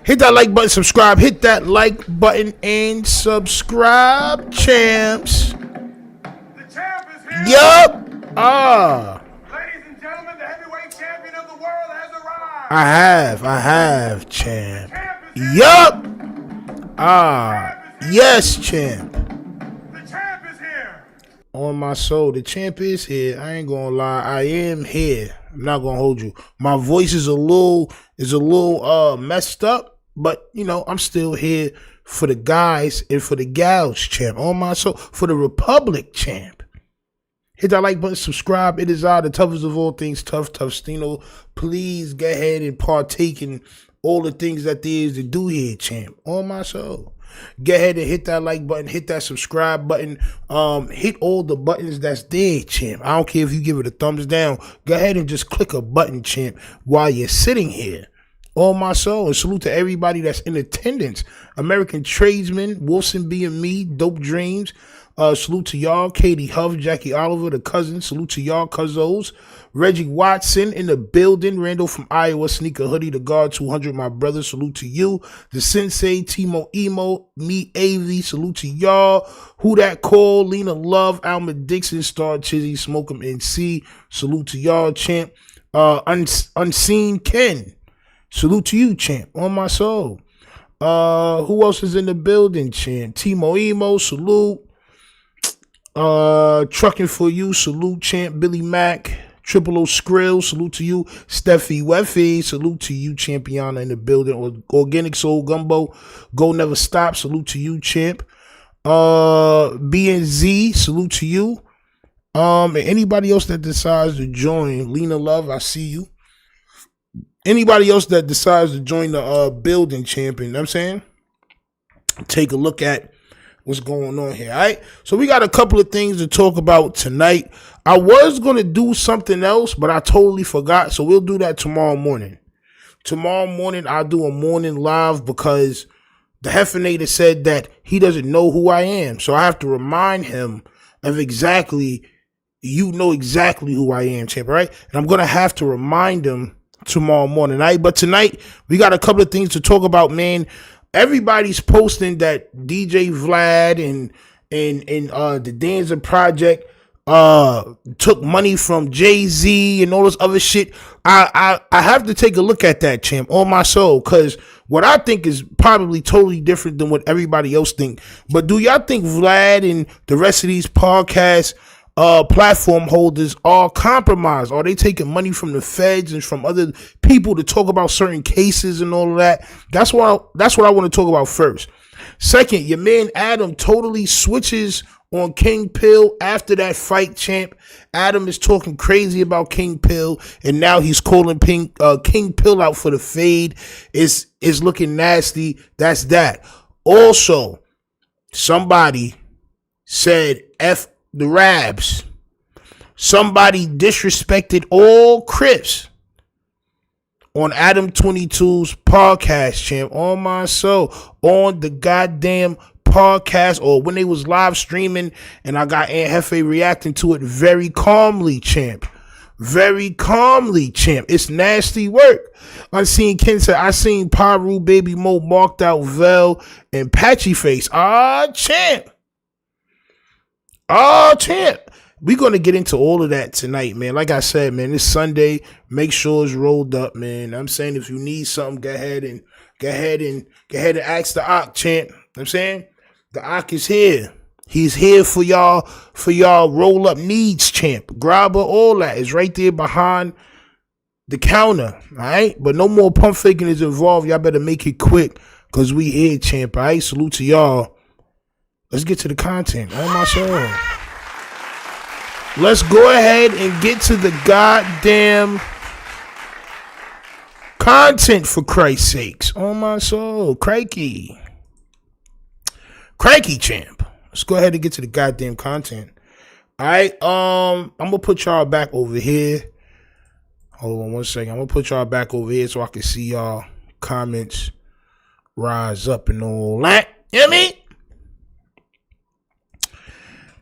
Hit that like button, subscribe. Hit that like button and subscribe, champs. The champ is here. Yup. Ladies and gentlemen, the heavyweight champion of the world has arrived. I have, champ. Yup. Yes, champ. The champ is here. On my soul, the champ is here. I ain't gonna lie, I am here. I'm not gonna hold you. My voice is a little messed up, but you know, I'm still here for the guys and for the gals, champ. On my soul, for the Republic, champ. Hit that like button, subscribe. It is the toughest of all things, Tough Stino. Please go ahead and partake in all the things that there is to do here, champ. On my soul. Go ahead and hit that like button, hit that subscribe button, hit all the buttons that's there, champ. I don't care if you give it a thumbs down. Go ahead and just click a button, champ, while you're sitting here. On my soul. And salute to everybody that's in attendance. American Tradesman, Wilson B and me, Dope Dreams. Salute to y'all, Katie Huff, Jackie Oliver, the cousin. Salute to y'all, Cuzzos. Reggie Watson in the building. Randall from Iowa, Sneaker Hoodie, the Guard 200, my brother. Salute to you. The Sensei, Timo Emo, me, AV. Salute to y'all. Who That Call, Lena Love, Alma Dixon, Star Chizzy, Smoke 'em NC. Salute to y'all, champ. Unseen Ken. Salute to you, champ. On my soul. Who else is in the building, champ? Timo Emo, salute. Trucking for you, salute, champ. Billy Mack, Triple O Skrill, salute to you. Steffi Weffy, salute to you, Champiana in the building. Organic Soul Gumbo, Go Never Stop, salute to you, champ. BNZ, salute to you. And anybody else that decides to join, Lena Love, I see you. Anybody else that decides to join the building, champion, you know what I'm saying? Take a look at what's going on here, all right? So we got a couple of things to talk about tonight. I was going to do something else, but I totally forgot, so we'll do that tomorrow morning. Tomorrow morning, I'll do a morning live because the Hefinator said that he doesn't know who I am, so I have to remind him of exactly, you know exactly who I am, champ, all right? And I'm going to have to remind him tomorrow morning, all right? But tonight, we got a couple of things to talk about, man. Everybody's posting that DJ Vlad and the Danza Project took money from Jay-Z and all this other shit. I have to take a look at that, champ, on my soul, because what I think is probably totally different than what everybody else think. But do y'all think Vlad and the rest of these podcast platform holders are compromised? Are they taking money from the feds and from other people to talk about certain cases and all of that? That's what I want to talk about first. Second, your man Adam totally switches on King Pill after that fight, champ. Adam is talking crazy about King Pill, and now he's calling King Pill out for the fade. Is looking nasty. That's that. Also, somebody said F the Rabs. Somebody disrespected all Crips on Adam 22's podcast, champ. On my soul. On the goddamn podcast, or when they was live streaming, and I got Aunt Hefe reacting to it very calmly, champ. Very calmly, champ. It's nasty work. Unseen Ken said, I seen PIRU, Baby Mo, Marked Out Vel, and Patchy Face. Champ. Champ. We're going to get into all of that tonight, man. Like I said, man, it's Sunday. Make sure it's rolled up, man. I'm saying if you need something, go ahead and ask the Ock, champ. I'm saying the Ock is here. He's here for y'all roll up needs, champ. Grabber, all that is right there behind the counter. All right, but no more pump faking is involved. Y'all better make it quick because we here, champ. All right, salute to y'all. Let's get to the content. On my soul. Let's go ahead and get to the goddamn content, for Christ's sakes. On my soul. Crikey, champ. Let's go ahead and get to the goddamn content. All right. I'm going to put y'all back over here. Hold on one second. I'm going to put y'all back over here so I can see y'all comments rise up and all that. You know what I mean?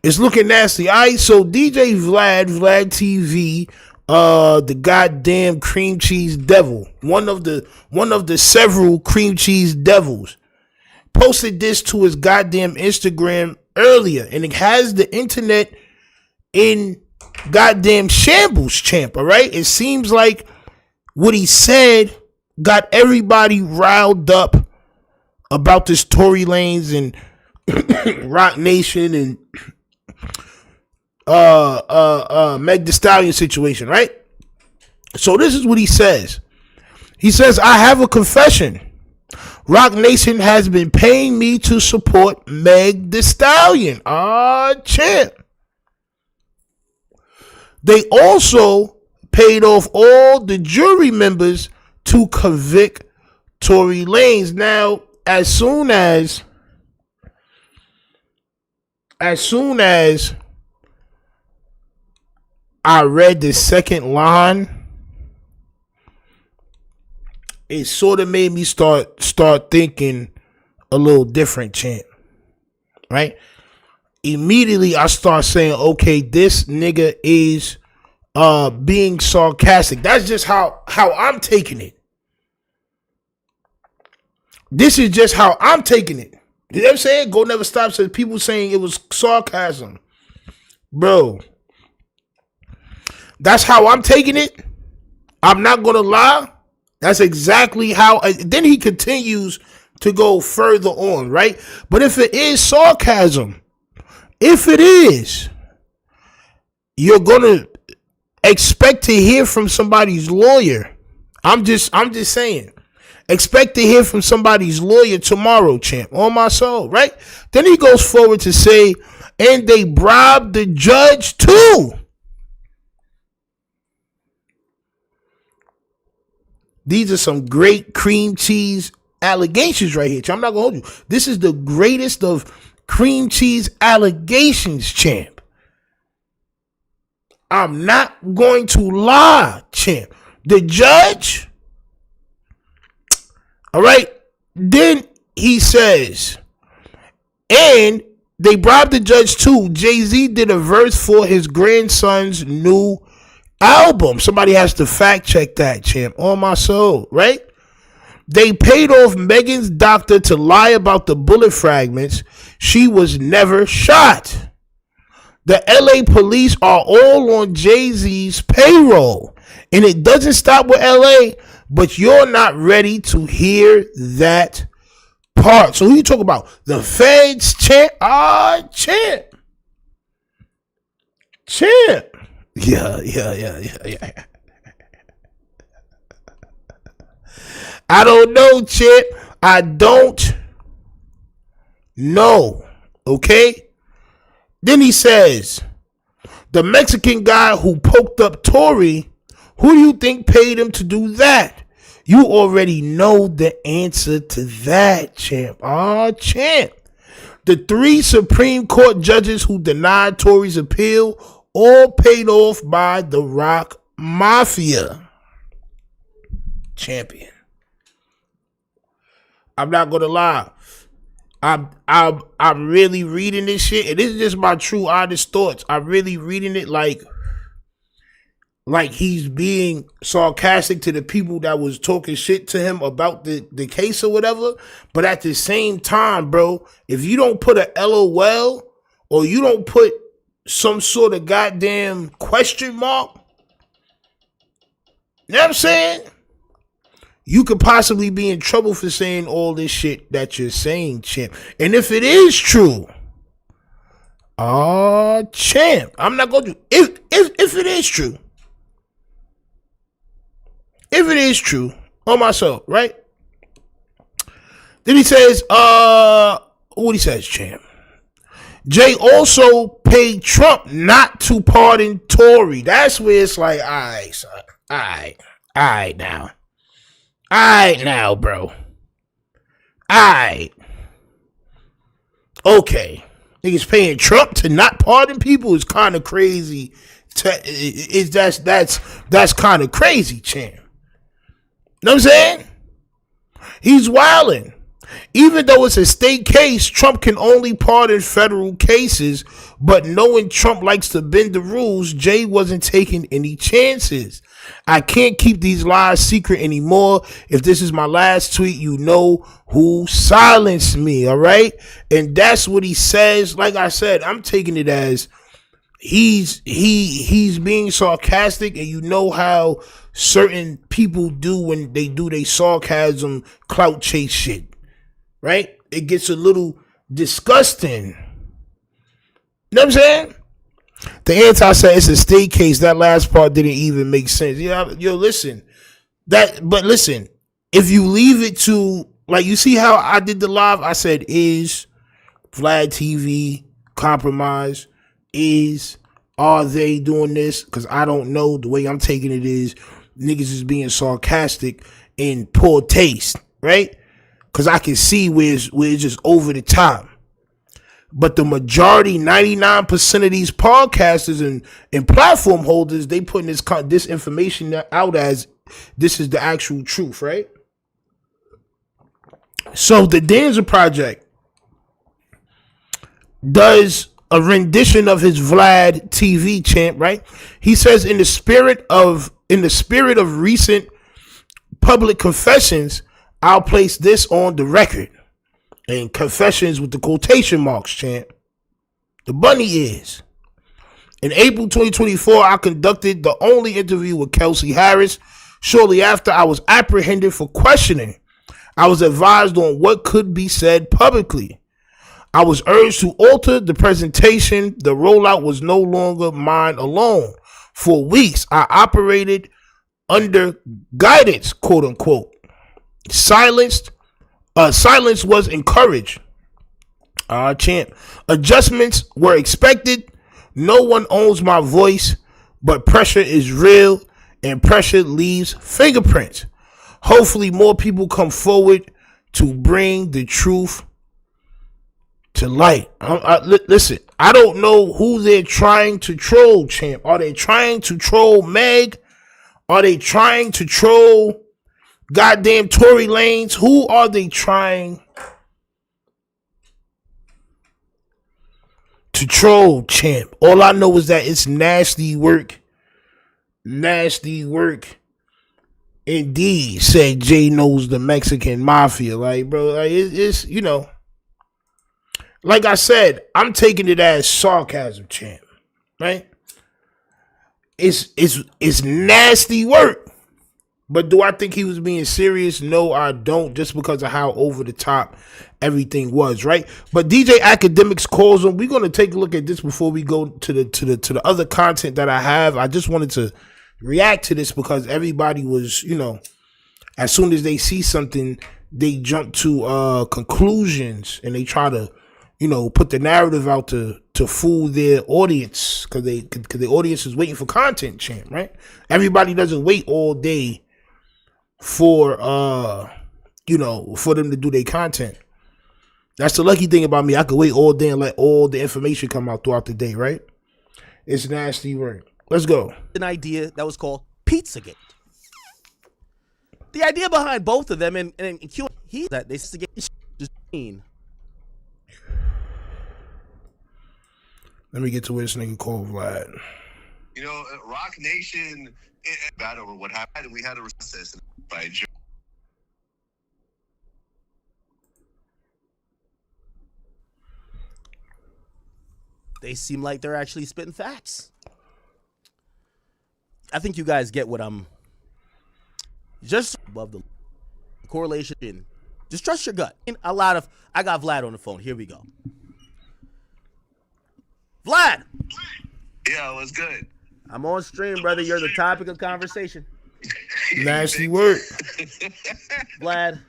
It's looking nasty. All right, so DJ Vladtv the goddamn cream cheese devil, one of the several cream cheese devils, posted this to his goddamn Instagram earlier, and it has the internet in goddamn shambles, champ. All right, it seems like what he said got everybody riled up about this Tory Lanez and Rock Nation and Meg Thee Stallion situation, right? So this is what he says. He says, I have a confession. Rock Nation has been paying me to support Meg Thee Stallion. Champ. They also paid off all the jury members to convict Tory Lanez. Now, as soon as I read the second line, it sort of made me start thinking a little different, champ. Right? Immediately I start saying, okay, this nigga is being sarcastic. That's just how I'm taking it. This is just how I'm taking it. You know what I'm saying? Go Never Stop says people saying it was sarcasm. Bro, that's how I'm taking it. I'm not going to lie. That's exactly how. Then he continues to go further on, right? But if it is sarcasm, if it is, you're going to expect to hear from somebody's lawyer. I'm just saying. Expect to hear from somebody's lawyer tomorrow, champ. On my soul, right? Then he goes forward to say, and they bribed the judge too. These are some great cream cheese allegations right here, champ. I'm not going to hold you. This is the greatest of cream cheese allegations, champ. I'm not going to lie, champ. The judge... All right. Then he says, and they bribed the judge too. Jay-Z did a verse for his grandson's new album. Somebody has to fact check that, champ. On my soul, right? They paid off Megan's doctor to lie about the bullet fragments. She was never shot. The LA police are all on Jay-Z's payroll. And it doesn't stop with LA, but you're not ready to hear that part. So who you talk about? The feds, champ? Champ. Champ. Yeah. I don't know, champ. I don't know. Okay? Then he says, the Mexican guy who poked up Tory, who do you think paid him to do that? You already know the answer to that, champ. Champ. The 3 Supreme Court judges who denied Tory's appeal, all paid off by the Rock Mafia. Champion. I'm not gonna lie. I'm really reading this shit, and this is just my true honest thoughts. I'm really reading it like he's being sarcastic to the people that was talking shit to him about the case or whatever. But at the same time, bro, if you don't put a LOL or you don't put some sort of goddamn question mark, you know what I'm saying? You could possibly be in trouble for saying all this shit that you're saying, champ. And if it is true, champ, I'm not going to do if it is true. If it is true, on my soul, right? Then he says, what he says, champ. Jay also paid Trump not to pardon Tory. That's where it's like, all right, son. All right now. All right now, bro. All right. Okay. Niggas paying Trump to not pardon people is kind of crazy. That's kind of crazy, champ. Know what I'm saying? He's wilding. Even though it's a state case, Trump can only pardon federal cases, but knowing Trump likes to bend the rules, Jay wasn't taking any chances. I can't keep these lies secret anymore. If this is my last tweet, you know who silenced me, all right? And that's what he says. Like I said, I'm taking it as he's being sarcastic, and you know how certain people do when they do their sarcasm clout chase shit. Right? It gets a little disgusting. You know what I'm saying? The anti said it's a state case. That last part didn't even make sense. Listen. But listen, if you leave it to, like, you see how I did the live? I said, is Vladtv compromised? Are they doing this? Because I don't know. The way I'm taking it is niggas is being sarcastic and poor taste, right? Because I can see where it's just over the top. But the majority, 99% of these podcasters and platform holders, they putting this information out as this is the actual truth, right? So the Danza Project does a rendition of his Vladtv chant, right? He says, in the spirit of recent public confessions, I'll place this on the record. And confessions with the quotation marks chant. The bunny is. In April 2024, I conducted the only interview with Kelsey Harris. Shortly after, I was apprehended for questioning. I was advised on what could be said publicly. I was urged to alter the presentation. The rollout was no longer mine alone. For weeks, I operated under guidance, quote unquote. Silence was encouraged. Chant. Adjustments were expected. No one owns my voice, but pressure is real, and pressure leaves fingerprints. Hopefully, more people come forward to bring the truth to light. Listen, I don't know who they're trying to troll, champ. Are they trying to troll Meg? Are they trying to troll goddamn Tory Lanez? Who are they trying to troll, champ? All I know is that it's nasty work. Nasty work. Indeed, said Jay knows the Mexican mafia. Like, bro, like it's you know. Like I said, I'm taking it as sarcasm, champ. Right? It's nasty work. But do I think he was being serious? No, I don't, just because of how over the top everything was, right? But DJ Academics calls him. We're gonna take a look at this before we go to the other content that I have. I just wanted to react to this because everybody was, you know, as soon as they see something, they jump to conclusions and they try to, you know, put the narrative out to fool their audience because the audience is waiting for content, champ, right? Everybody doesn't wait all day for you know, for them to do their content. That's the lucky thing about me. I could wait all day and let all the information come out throughout the day, right? It's nasty work. Let's go. An idea that was called Pizzagate. The idea behind both of them and Q that they just mean. Let me get to where this nigga called Vlad. You know, Rock Nation bad over what happened, and we had a recess by Joe. They seem like they're actually spitting facts. I think you guys get what I'm just above the correlation. Just trust your gut. I got Vlad on the phone. Here we go. Vlad. Yeah, what's good? I'm on stream, brother. You're the topic of conversation. Nasty work. Vlad.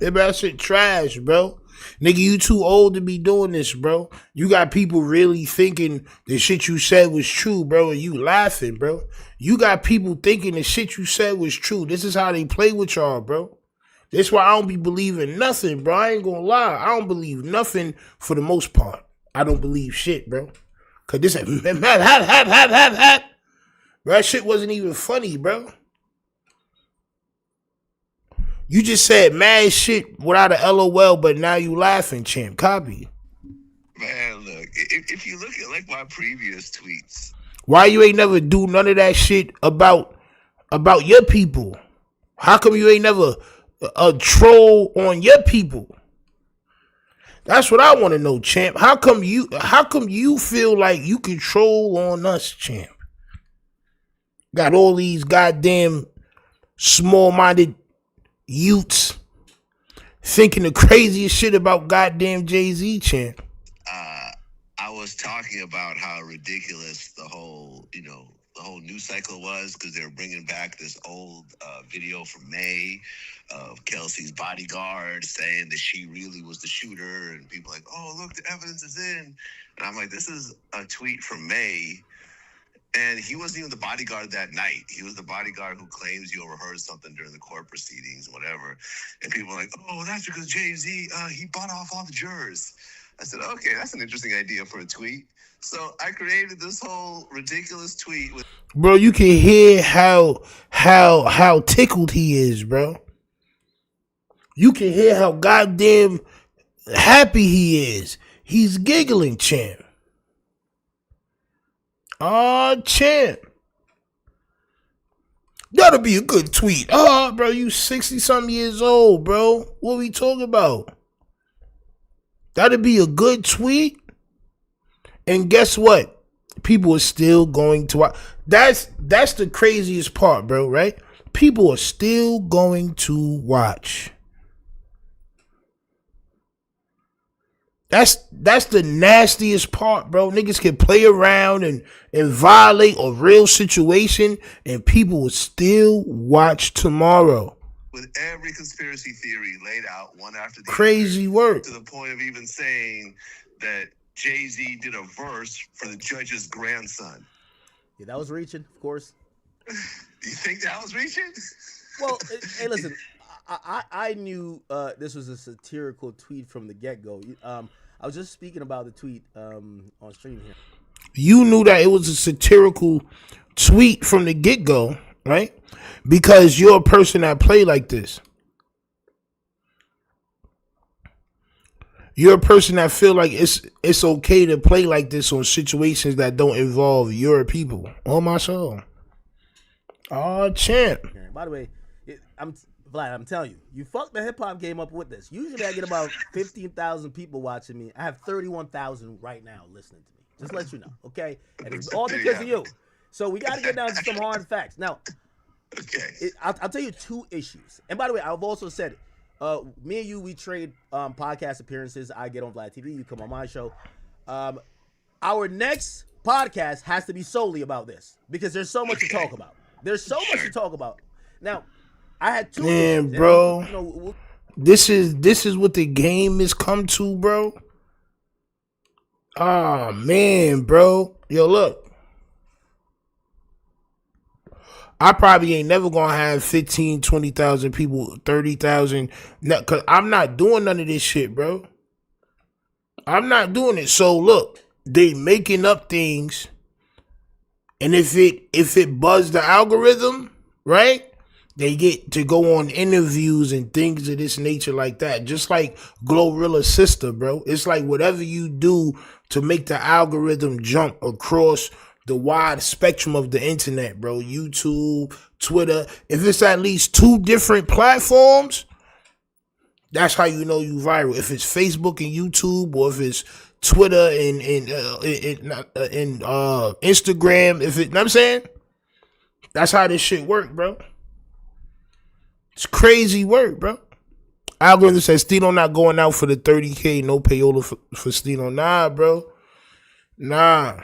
That shit trash, bro. Nigga, you too old to be doing this, bro. You got people really thinking the shit you said was true, bro, and you laughing, bro. You got people thinking the shit you said was true. This is how they play with y'all, bro. That's why I don't be believing nothing, bro. I ain't gonna lie. I don't believe nothing for the most part. I don't believe shit, bro. Cause this bro, that shit wasn't even funny, bro. You just said mad shit without a LOL, but now you laughing, champ. Copy. Man, look, if you look at like my previous tweets, Why you ain't never do none of that shit about your people? How come you ain't never a troll on your people? That's what I want to know, champ. How come you feel like you can troll on us, champ? Got all these goddamn small-minded youths thinking the craziest shit about goddamn Jay-Z, champ. I was talking about how ridiculous the whole news cycle was, because they were bringing back this old video from May of Kelsey's bodyguard saying that she really was the shooter, and people like, oh, look, the evidence is in. And I'm like, this is a tweet from May, and he wasn't even the bodyguard that night. He was the bodyguard who claims you overheard something during the court proceedings, whatever. And people are like, oh, that's because Jay-Z, he bought off all the jurors. I said, okay, that's an interesting idea for a tweet. So I created this whole ridiculous tweet with, bro, you can hear how tickled he is, bro. You can hear how goddamn happy he is. He's giggling, champ. Oh, champ. That'll be a good tweet. Oh, bro, you 60-something years old, bro. What we talking about? That'd be a good tweet. And guess what? People are still going to watch. That's the craziest part, bro, right? People are still going to watch. That's the nastiest part, bro. Niggas can play around and violate a real situation, and people will still watch tomorrow. with every conspiracy theory laid out one after the Crazy other, work. to the point of even saying that Jay-Z did a verse for the judge's grandson. Yeah, that was reaching, of course. You think that was reaching? Well, hey, listen, I knew this was a satirical tweet from the get-go. I was just speaking about the tweet on stream here. You knew that it was a satirical tweet from the get-go, right? Because you're a person that play like this. You're a person that feel like it's okay to play like this on situations that don't involve your people. On my soul. Oh, champ. By the way, Vlad, I'm telling you, you fucked the hip-hop game up with this. Usually I get about 15,000 people watching me. I have 31,000 right now listening to me. Just let you know, okay? And it's all because of you. So we got to get down to some hard facts. Now, Okay. I'll tell you two issues. And by the way, I've also said it. Me and you, we trade podcast appearances. I get on Vladtv. You come on my show. Our next podcast has to be solely about this because there's so much to talk about. There's so much to talk about. Now, I had two. Man, bro. This is what the game has come to, bro. Oh, man, bro. Yo, look. I probably ain't never going to have 15, 20,000 people, 30,000. Because I'm not doing none of this shit, bro. I'm not doing it. So, look. They making up things. And if it buzz the algorithm, right? They get to go on interviews and things of this nature like that. Just like Glorilla's sister, bro. It's like whatever you do to make the algorithm jump across the wide spectrum of the internet, bro. YouTube, Twitter. If it's at least 2 different platforms, that's how you know you viral. If it's Facebook and YouTube, or if it's Twitter and Instagram, if it, know what I'm saying? That's how this shit work, bro. It's crazy work, bro. Algorithm says Stino not going out for the 30K, no payola for Stino. Nah, bro. Nah.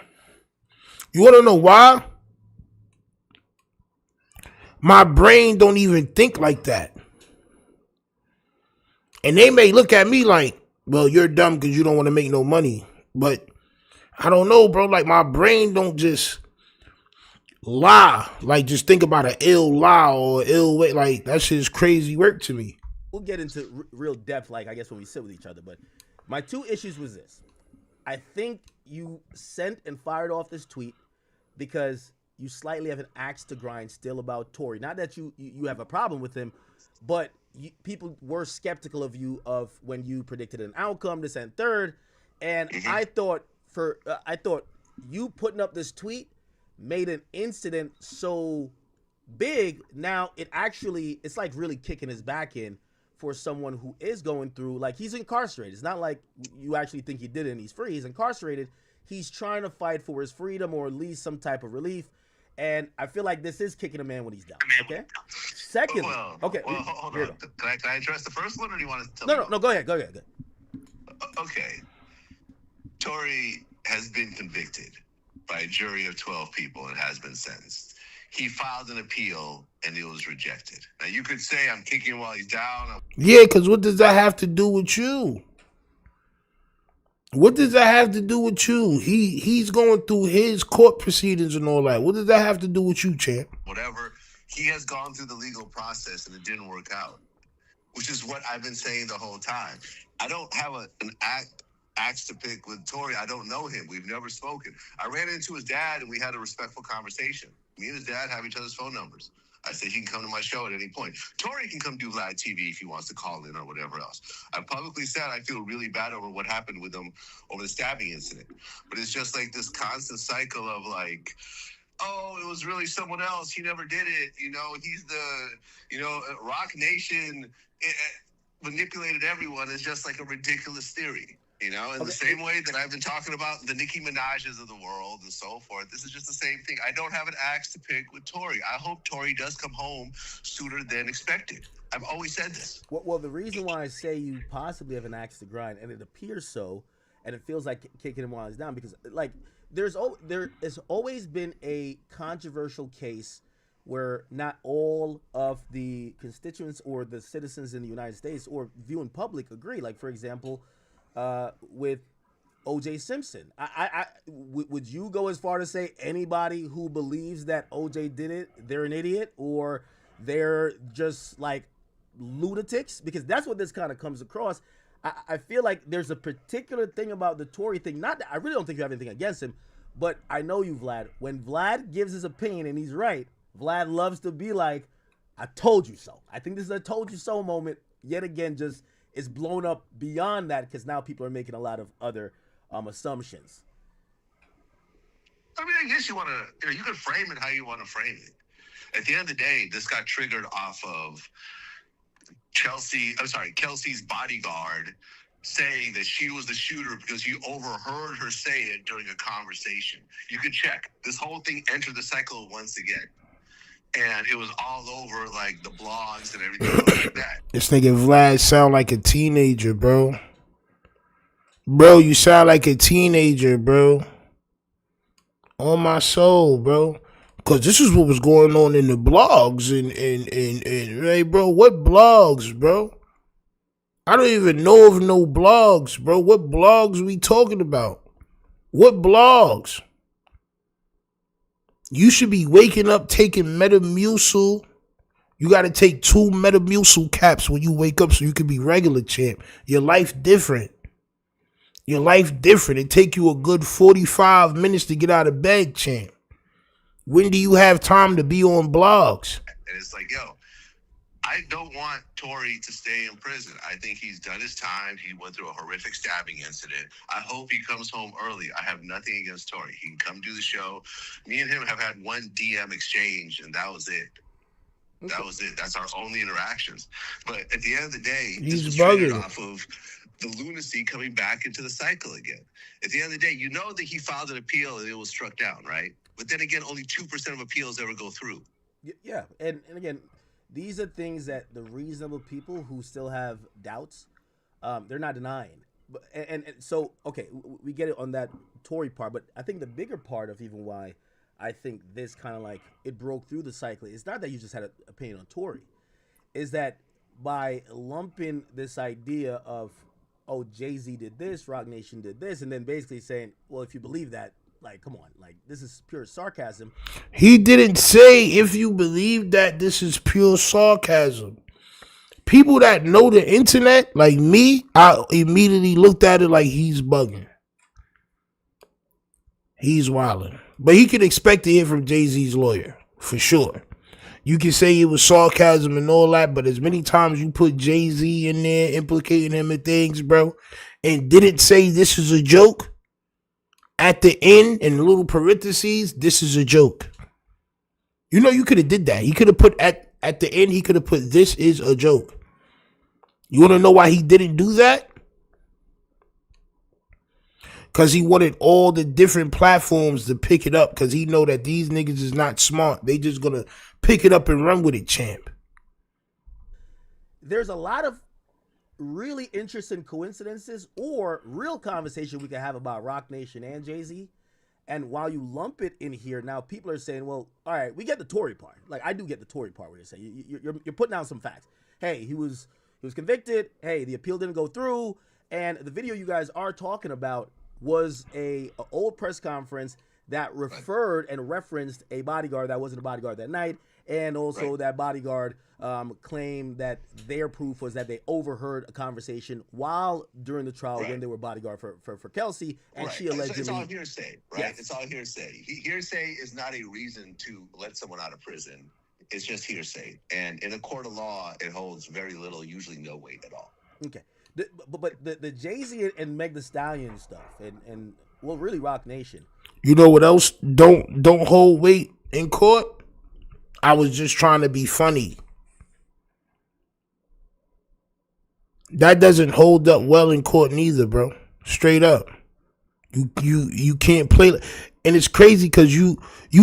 You want to know why? My brain don't even think like that. And they may look at me like, well, you're dumb because you don't want to make no money. But I don't know, bro. Like, my brain don't just lie. Like, just think about an ill lie or ill way. Like, that shit is crazy work to me. We'll get into real depth, like, I guess, when we sit with each other. But my two issues was this. I think you sent and fired off this tweet because you slightly have an axe to grind still about Tory. Not that you have a problem with him, but people were skeptical of you of when you predicted an outcome, this and third, and I thought you putting up this tweet made an incident so big. Now it's like really kicking his back in for someone who is going through, like, he's incarcerated. It's not like you actually think he did it and he's free. He's incarcerated. He's trying to fight for his freedom or at least some type of relief. And I feel like this is kicking a man when he's down. Okay. Second, hold on. Can I address the first one, or do you want to tell me? No. Go ahead. Okay. Tory has been convicted by a jury of 12 people and has been sentenced. He filed an appeal and it was rejected. Now you could say I'm kicking him while he's down. Yeah, because what does that have to do with you? What does that have to do with you? He's going through his court proceedings and all that. What does that have to do with you, champ? Whatever. He has gone through the legal process and it didn't work out, which is what I've been saying the whole time. I don't have an axe to pick with Tory. I don't know him. We've never spoken. I ran into his dad and we had a respectful conversation. Me and his dad have each other's phone numbers. I said he can come to my show at any point. Tory can come do Vladtv if he wants to call in or whatever else. I publicly said I feel really bad over what happened with him over the stabbing incident. But it's just like this constant cycle of like, oh, it was really someone else. He never did it. You know, he's Rock Nation manipulated everyone. Is just like a ridiculous theory. You know, in the same way that I've been talking about the Nicki Minaj's of the world and so forth, this is just the same thing. I don't have an axe to pick with Tory. I hope Tory does come home sooner than expected. I've always said this. Well, the reason why I say you possibly have an axe to grind, and it appears so, and it feels like kicking him while he's down, because like there has always been a controversial case where not all of the constituents or the citizens in the United States or viewing public agree. Like, for example, with O.J. Simpson, would you go as far to say anybody who believes that O.J. did it, they're an idiot, or they're just like lunatics? Because that's what this kind of comes across. I feel like there's a particular thing about the Tory thing. Not that I really don't think you have anything against him, but I know you, Vlad. When Vlad gives his opinion and he's right, Vlad loves to be like, I told you so. I think this is a told you so moment. Yet again, just it's blown up beyond that because now people are making a lot of other assumptions. I mean, I guess you can frame it how you want to frame it. At the end of the day, this got triggered off of Kelsey's bodyguard saying that she was the shooter because you overheard her say it during a conversation. You can check. This whole thing entered the cycle once again. And it was all over, like, the blogs and everything like that. This nigga Vlad sound like a teenager, bro. Bro, you sound like a teenager, bro. On my soul, bro. Because this is what was going on in the blogs. And hey, bro, what blogs, bro? I don't even know of no blogs, bro. What blogs we talking about? What blogs? You should be waking up taking Metamucil. You got to take 2 Metamucil caps when you wake up so you can be regular, champ. Your life different. Your life different. It take you a good 45 minutes to get out of bed, champ. When do you have time to be on blogs? And it's like, yo, I don't want Tory to stay in prison. I think he's done his time. He went through a horrific stabbing incident. I hope he comes home early. I have nothing against Tory. He can come do the show. Me and him have had one DM exchange, and that was it. That was it. That's our only interactions. But at the end of the day, he's this was bugging off of the lunacy coming back into the cycle again. At the end of the day, you know that he filed an appeal and it was struck down, right? But then again, only 2% of appeals ever go through. Yeah, and again, these are things that the reasonable people who still have doubts, they're not denying. But and so, okay, we get it on that Tory part, but I think the bigger part of even why I think this kind of like it broke through the cycle, it's not that you just had an opinion on Tory, is that by lumping this idea of, oh, Jay-Z did this, Rock Nation did this, and then basically saying, well, if you believe that, like, come on, like, this is pure sarcasm. He didn't say if you believe that this is pure sarcasm. People that know the internet, like me, I immediately looked at it like he's bugging. He's wilding. But he could expect to hear from Jay-Z's lawyer, for sure. You can say it was sarcasm and all that, but as many times you put Jay-Z in there, implicating him in things, bro, and didn't say this is a joke, at the end, in little parentheses, this is a joke. You know, you could have did that. He could have put at the end, he could have put this is a joke. You want to know why he didn't do that? Because he wanted all the different platforms to pick it up, because he know that these niggas is not smart. They just going to pick it up and run with it, champ. There's a lot of really interesting coincidences or real conversation we can have about Roc Nation and Jay-Z. And while you lump it in here, now people are saying, well, all right, we get the Tory part. Like, I do get the Tory part where you're saying you're putting out some facts. Hey, he was convicted. Hey, the appeal didn't go through. And the video you guys are talking about was a old press conference that referred and referenced a bodyguard that wasn't a bodyguard that night. And also that bodyguard claimed that their proof was that they overheard a conversation while during the trial when they were bodyguard for Kelsey, and she allegedly. It's all hearsay, right? Yes. It's all hearsay. Hearsay is not a reason to let someone out of prison. It's just hearsay, and in a court of law, it holds very little, usually no weight at all. Okay, but the Jay-Z and Meg Thee Stallion stuff, and well, really Roc Nation. You know what else don't hold weight in court? I was just trying to be funny. That doesn't hold up well in court neither, bro. Straight up. You can't play, and it's crazy because you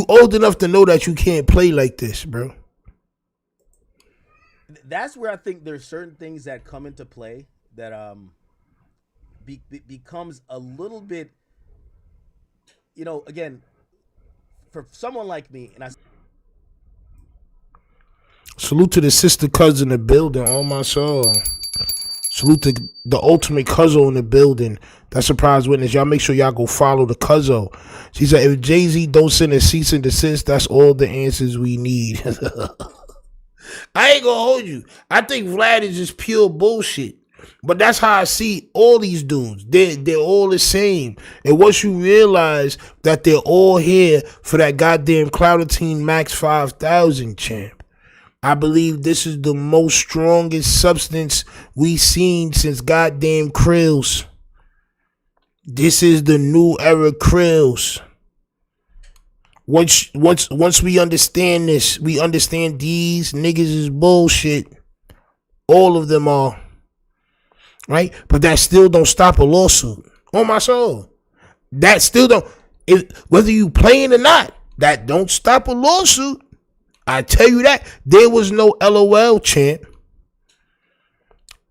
old enough to know that you can't play like this, bro. That's where I think there's certain things that come into play that becomes a little bit, you know, again, for someone like me, and I salute to the sister cousin in the building, on my soul. Salute to the ultimate cuzzo in the building. That surprise witness. Y'all make sure y'all go follow the cuzzo. She said, if Jay-Z don't send a cease and desist, that's all the answers we need. I ain't gonna hold you. I think Vlad is just pure bullshit. But that's how I see all these dudes. They're all the same. And once you realize that they're all here for that goddamn Clouditine Max 5000 champ, I believe this is the most strongest substance we've seen since goddamn Krills. This is the new era Krills. Once we understand this, we understand these niggas is bullshit. All of them are. Right? But that still don't stop a lawsuit. On my soul. That still don't, whether you playing or not, that don't stop a lawsuit. I tell you that. There was no LOL, champ.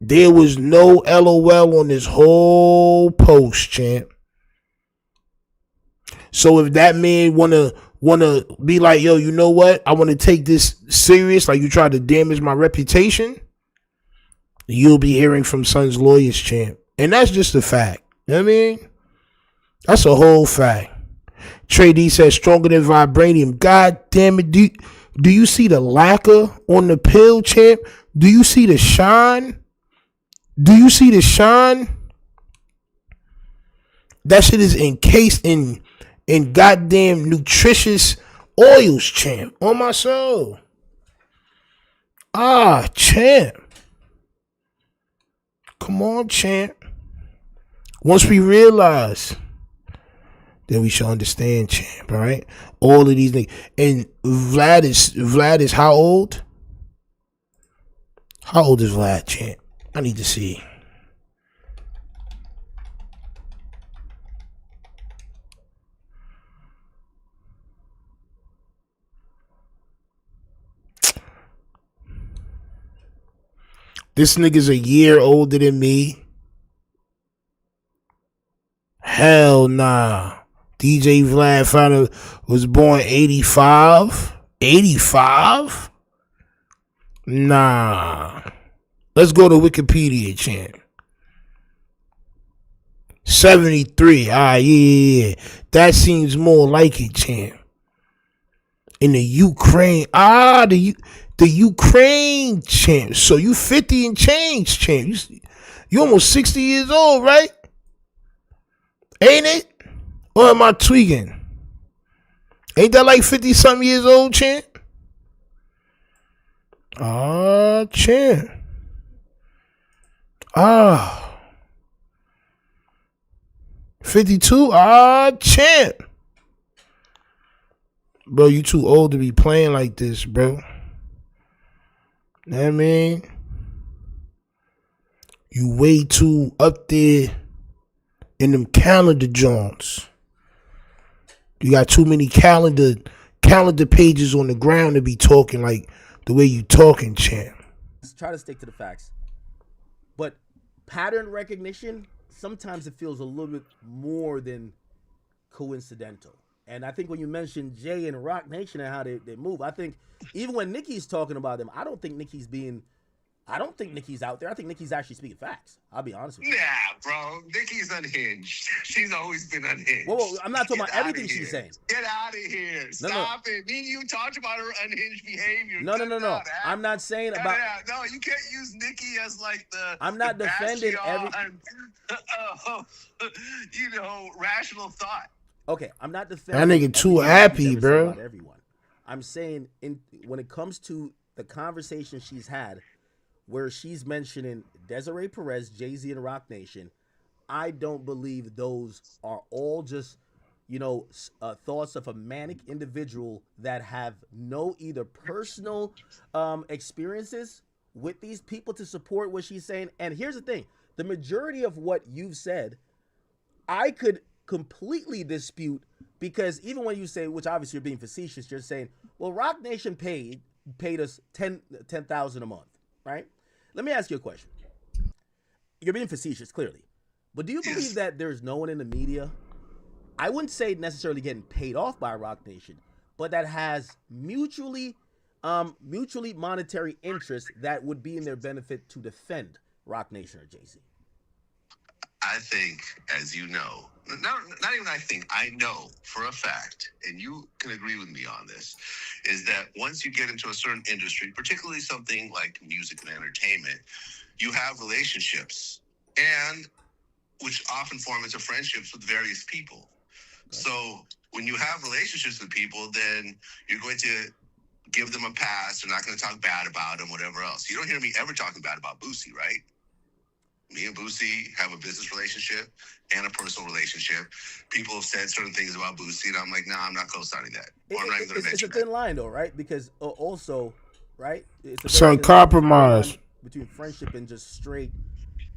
There was no LOL on this whole post, champ. So if that man wanna be like, yo, you know what? I want to take this serious, like you tried to damage my reputation, you'll be hearing from Son's lawyers, champ. And that's just a fact. You know what I mean? That's a whole fact. Trey D says stronger than vibranium. God damn it, do you see the lacquer on the pill, champ? Do you see the shine? Do you see the shine? That shit is encased in goddamn nutritious oils, champ. On my soul. Ah, champ. Come on, champ. Once we realize, then we should understand, champ, all right? All of these niggas. And Vlad is how old? How old is Vlad, champ? I need to see. This nigga's a year older than me. Hell nah. DJ Vlad was born 85. 85? Nah. Let's go to Wikipedia, champ. 73. Yeah. That seems more like it, champ. In the Ukraine. The Ukraine champ. So you 50 and change, champ. You almost 60 years old, right? Ain't it? Or am I tweaking? Ain't that like 50-something years old, champ? Champ. 52. Champ. Bro, you too old to be playing like this, bro. Know what I mean? You way too up there in them calendar joints. You got too many calendar pages on the ground to be talking like the way you talking, champ. Let's try to stick to the facts. But pattern recognition, sometimes it feels a little bit more than coincidental. And I think when you mentioned Jay and Rock Nation and how they move, I think even when Nicki's talking about them, I don't think Nicki's out there. I think Nicki's actually speaking facts. I'll be honest with you. Nah, bro. Nicki's unhinged. She's always been unhinged. Whoa, I'm not talking about everything she's saying. Get out of here. Stop it. Me and you talked about her unhinged behavior. No. I'm not saying about... No, you can't use Nicki as like the... I'm not defending every... rational thought. Okay, I'm not defending... That nigga too happy, bro. Everyone. I'm saying when it comes to the conversation she's had where she's mentioning Desiree Perez, Jay-Z, and Rock Nation, I don't believe those are all just, thoughts of a manic individual that have no either personal experiences with these people to support what she's saying. And here's the thing. The majority of what you've said, I could completely dispute, because even when you say, which obviously you're being facetious, you're saying, well, Rock Nation paid us $10,000 a month, right? Let me ask you a question. You're being facetious, clearly. But do you believe that there's no one in the media, I wouldn't say necessarily getting paid off by Rock Nation, but that has mutually monetary interest that would be in their benefit to defend Rock Nation or Jay-Z? I think, as you know, not even I think, I know for a fact, and you can agree with me on this, is that once you get into a certain industry, particularly something like music and entertainment, you have relationships, and which often form into friendships with various people. Okay. So when you have relationships with people, then you're going to give them a pass. You're not going to talk bad about them, whatever else. You don't hear me ever talking bad about Boosie, right? Me and Boosie have a business relationship and a personal relationship. People have said certain things about Boosie, and I'm like, nah, I'm not co-signing that. Or I'm not even going to mention It's a thin line, though, right? Because also, right? It's a compromise between friendship and just straight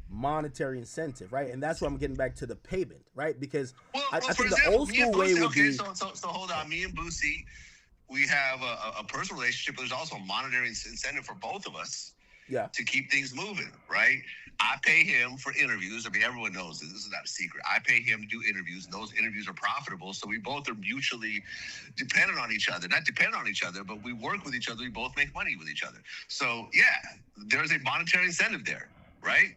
monetary incentive, right? And that's why I'm getting back to the payment, right? Because I think the old school way would be... So hold on. Me and Boosie, we have a personal relationship, but there's also a monetary incentive for both of us. Yeah. To keep things moving, right? I pay him for interviews. I mean, everyone knows this. This is not a secret. I pay him to do interviews, and those interviews are profitable. So we both are mutually dependent on each other. Not dependent on each other, but we work with each other. We both make money with each other. So, yeah, there's a monetary incentive there, right?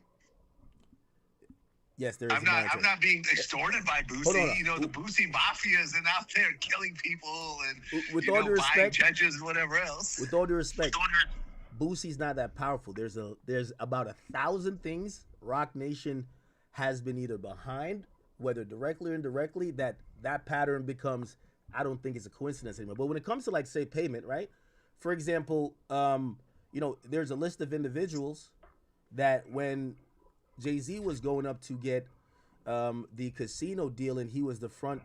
Yes, there is. I'm not being extorted by Boosie. The Boosie mafia is out there killing people and with all due respect, buying judges and whatever else. With all due respect, Boosie's not that powerful. There's about 1,000 things Rock Nation has been either behind, whether directly or indirectly, that pattern becomes, I don't think it's a coincidence anymore. But when it comes to, like, say, payment, right? For example, there's a list of individuals that when Jay-Z was going up to get the casino deal, and he was the front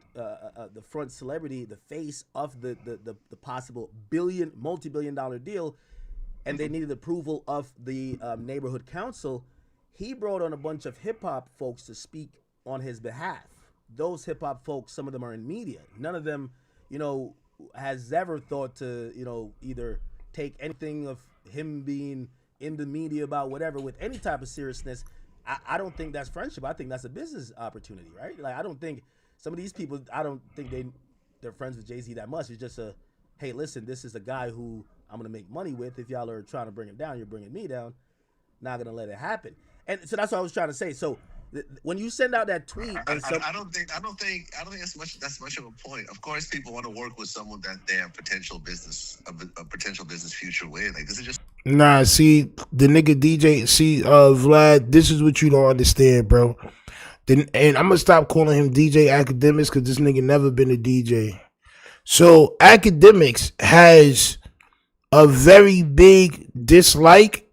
celebrity, the face of the possible multi-billion-dollar deal, and they needed approval of the neighborhood council, he brought on a bunch of hip-hop folks to speak on his behalf. Those hip-hop folks, some of them are in media. None of them, has ever thought to, either take anything of him being in the media about whatever with any type of seriousness. I don't think that's friendship. I think that's a business opportunity, right? Like, I don't think some of these people, I don't think they're friends with Jay-Z that much. It's just hey, listen, this is a guy who I'm going to make money with. If y'all are trying to bring him down, you're bringing me down. Not going to let it happen. And so that's what I was trying to say. So when you send out that tweet, I don't think that's much of a point. Of course, people want to work with someone that they have a potential business future with. Like, this is just nah. See, the nigga DJ. See, Vlad. This is what you don't understand, bro. And I'm gonna stop calling him DJ Academics because this nigga never been a DJ. So Academics has a very big dislike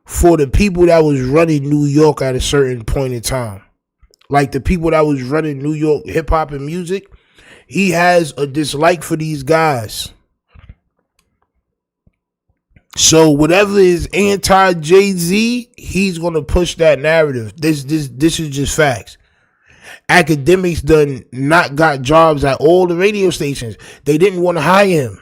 for the people that was running New York at a certain point in time. Like the people that was running New York hip hop and music, he has a dislike for these guys. So whatever is anti Jay-Z, he's gonna push that narrative. This is just facts. Academics done not got jobs at all the radio stations. They didn't want to hire him.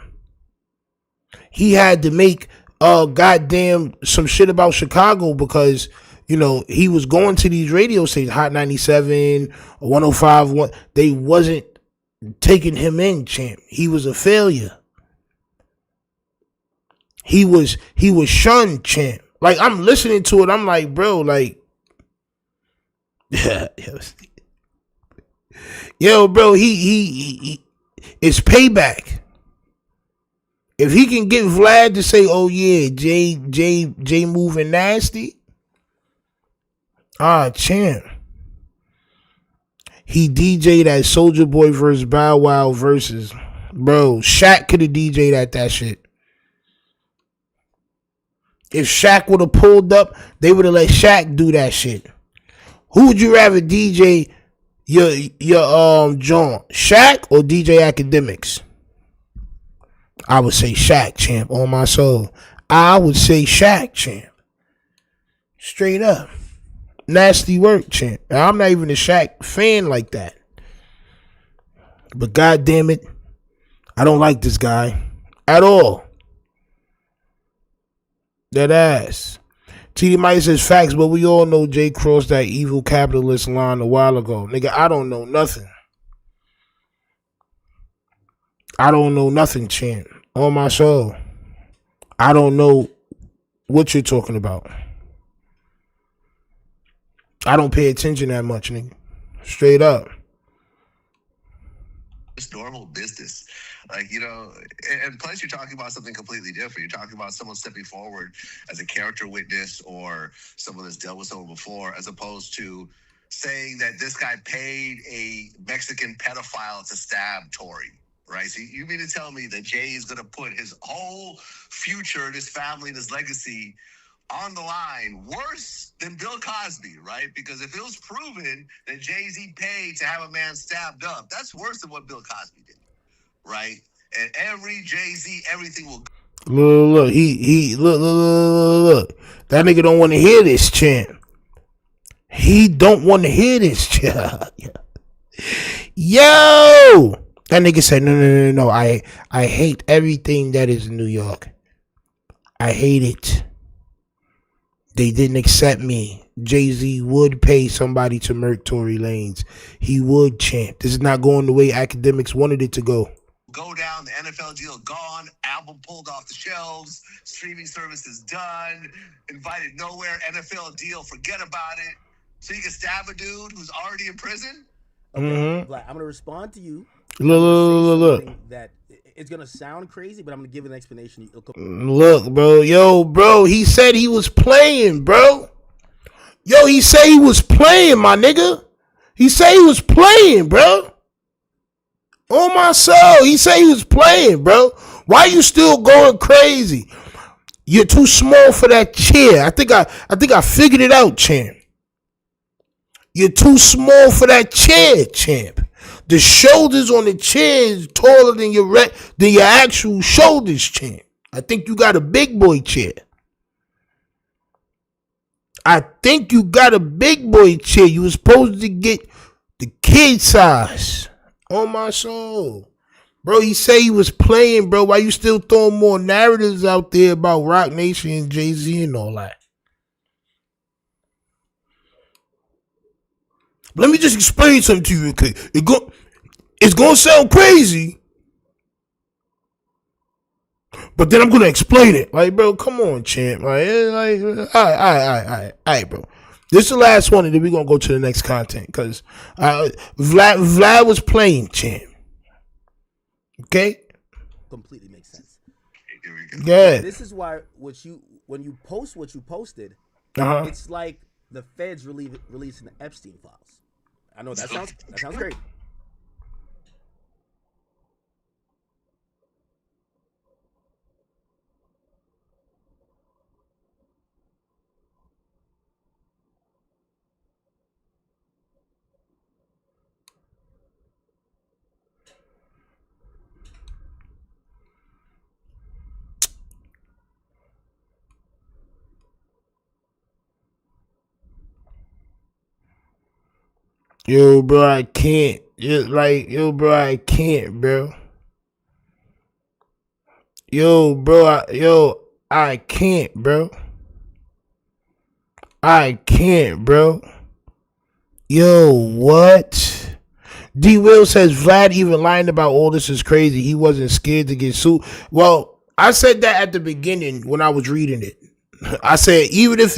He had to make goddamn some shit about Chicago because, you know, he was going to these radio stations, Hot 97, 105, they wasn't taking him in, champ. He was a failure. He was shunned, champ. Like, I'm listening to it, I'm like, bro, like, yo, bro, he it's payback. If he can get Vlad to say, oh yeah, Jay moving nasty, champ. He DJ'd at Soulja Boy versus Bow Wow versus, bro, Shaq could have DJ'd at that shit. If Shaq would have pulled up, they would have let Shaq do that shit. Who would you rather DJ your John, Shaq or DJ Academics? I would say Shaq, champ, on my soul. I would say Shaq, champ. Straight up. Nasty work, champ. Now, I'm not even a Shaq fan like that. But god damn it, I don't like this guy at all. That ass. TD Mike says facts, but we all know Jay crossed that evil capitalist line a while ago. Nigga, I don't know nothing. I don't know nothing, champ. On my soul. I don't know what you're talking about. I don't pay attention that much, nigga. Straight up. It's normal business. Like, you know, and plus you're talking about something completely different. You're talking about someone stepping forward as a character witness or someone that's dealt with someone before, as opposed to saying that this guy paid a Mexican pedophile to stab Tory, right? So you mean to tell me that Jay is going to put his whole future, his family, and his legacy on the line worse than Bill Cosby, right? Because if it was proven that Jay-Z paid to have a man stabbed up, that's worse than what Bill Cosby did. Right, and every Jay-Z, everything will. Look, look. That nigga don't want to hear this, champ. He don't want to hear this, champ. Yo, that nigga said no. I hate everything that is New York. I hate it. They didn't accept me. Jay-Z would pay somebody to murk Tory Lanez. He would, champ. This is not going the way academics wanted it to go. Go down, the NFL deal gone, album pulled off the shelves, streaming services done, invited nowhere, NFL deal, forget about it. So you can stab a dude who's already in prison? Okay, I'm going to respond to you. Look. That it's going to sound crazy, but I'm going to give an explanation. Look, bro. Yo, bro, he said he was playing, bro. Yo, he said he was playing, my nigga. He said he was playing, bro. On my soul, he said he was playing, bro. Why you still going crazy? You're too small for that chair. I think I figured it out, champ. You're too small for that chair, champ. The shoulders on the chair is taller than your actual shoulders, champ. I think you got a big boy chair. You were supposed to get the kid size. On my soul. Bro, he say he was playing, bro. Why you still throwing more narratives out there about Rock Nation and Jay-Z and all that? Let me just explain something to you real quick. It's going to sound crazy, but then I'm going to explain it. Like, bro, come on, champ. All right, bro. This is the last one, and then we're going to go to the next content. Because Vlad was playing, champ. Okay? Completely makes sense. Here we go. Yeah. This is why when you post what you posted, it's like the feds releasing the Epstein files. I know that sounds great. Yo, bro, I can't. Yo, bro, I can't, bro. I can't, bro. I can't, bro. Yo, what? D. Will says Vlad even lying about all this is crazy. He wasn't scared to get sued. Well, I said that at the beginning when I was reading it. I said even if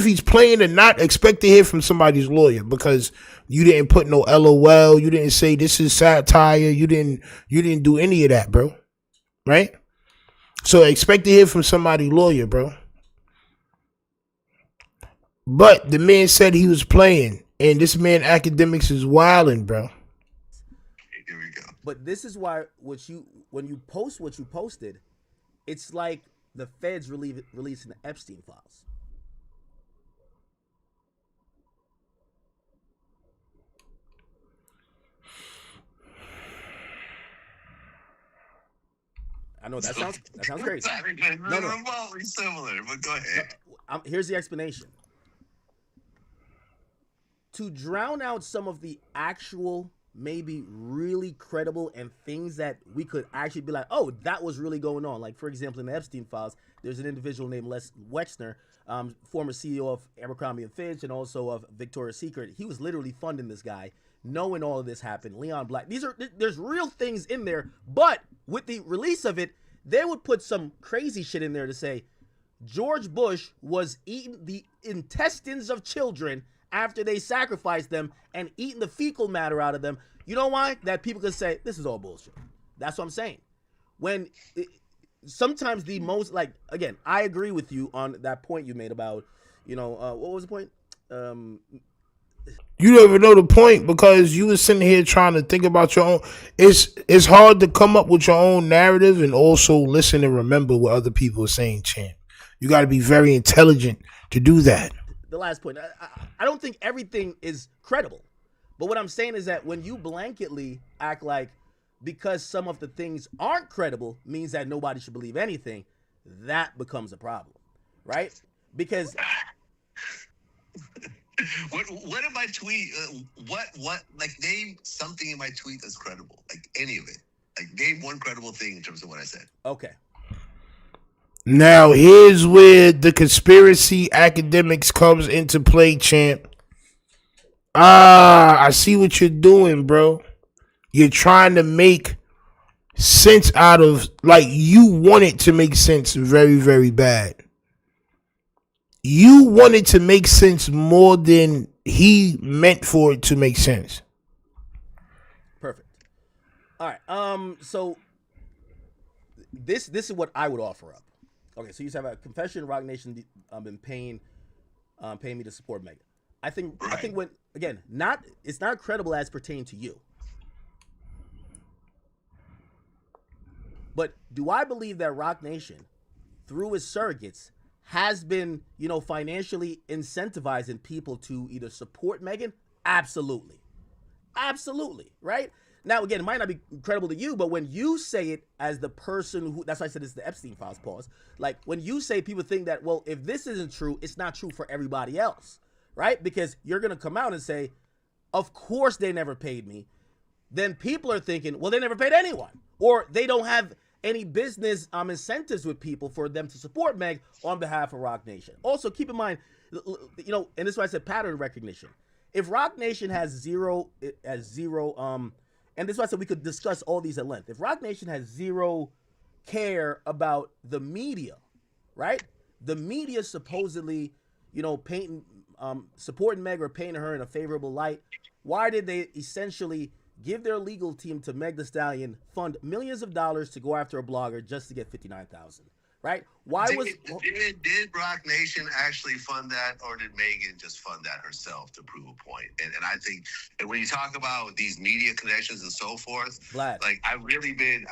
he's playing or not, expect to hear from somebody's lawyer because you didn't put no LOL. You didn't say this is satire. You didn't do any of that, bro. Right? So expect to hear from somebody's lawyer, bro. But the man said he was playing, and this man academics is wilding, bro. Here we go. But this is why when you post what you posted, it's like the feds releasing the Epstein files. I know that sounds crazy. No, remotely similar, but go ahead. Here's the explanation. To drown out some of the actual, maybe really credible and things that we could actually be like, oh, that was really going on. Like, for example, in the Epstein files, there's an individual named Les Wexner, former CEO of Abercrombie & Fitch and also of Victoria's Secret. He was literally funding this guy, knowing all of this happened. Leon Black. There's real things in there, but with the release of it, they would put some crazy shit in there to say George Bush was eating the intestines of children after they sacrificed them and eating the fecal matter out of them. You know why? That people could say, this is all bullshit. That's what I'm saying. Sometimes the most, like, again, I agree with you on that point you made about, what was the point? You don't even know the point because you were sitting here trying to think about your own. It's hard to come up with your own narrative and also listen and remember what other people are saying, champ. You got to be very intelligent to do that. The last point, I don't think everything is credible. But what I'm saying is that when you blanketly act like because some of the things aren't credible means that nobody should believe anything, that becomes a problem, right? Because what in my tweet? What? Like, name something in my tweet that's credible. Like, any of it. Like, name one credible thing in terms of what I said. Okay. Now, here's where the conspiracy academics comes into play, champ. I see what you're doing, bro. You're trying to make sense out of, like, you want it to make sense very, very bad. You wanted to make sense more than he meant for it to make sense. Perfect. All right. So this is what I would offer up. Okay, so you have a confession. Rock Nation been paying me to support Megan. I think when again, it's not credible as pertaining to you. But do I believe that Rock Nation, through its surrogates, has been, financially incentivizing people to either support Megan? Absolutely. Absolutely, right? Now, again, it might not be credible to you, but when you say it as the person who, that's why I said it's the Epstein files, pause. Like, when you say, people think that, well, if this isn't true, it's not true for everybody else, right? Because you're going to come out and say, of course they never paid me. Then people are thinking, well, they never paid anyone. Or they don't have any business incentives with people for them to support Meg on behalf of Rock Nation. Also, keep in mind, and this is why I said pattern recognition. If Rock Nation has zero, and this is why I said we could discuss all these at length. If Rock Nation has zero care about the media, right? The media supposedly, supporting Meg or painting her in a favorable light. Why did they essentially give their legal team to Meg Thee Stallion, fund millions of dollars to go after a blogger just to get $59,000? Right? Did Rock Nation actually fund that, or did Megan just fund that herself to prove a point? And I think, and when you talk about these media connections and so forth, Vlad, like I've really been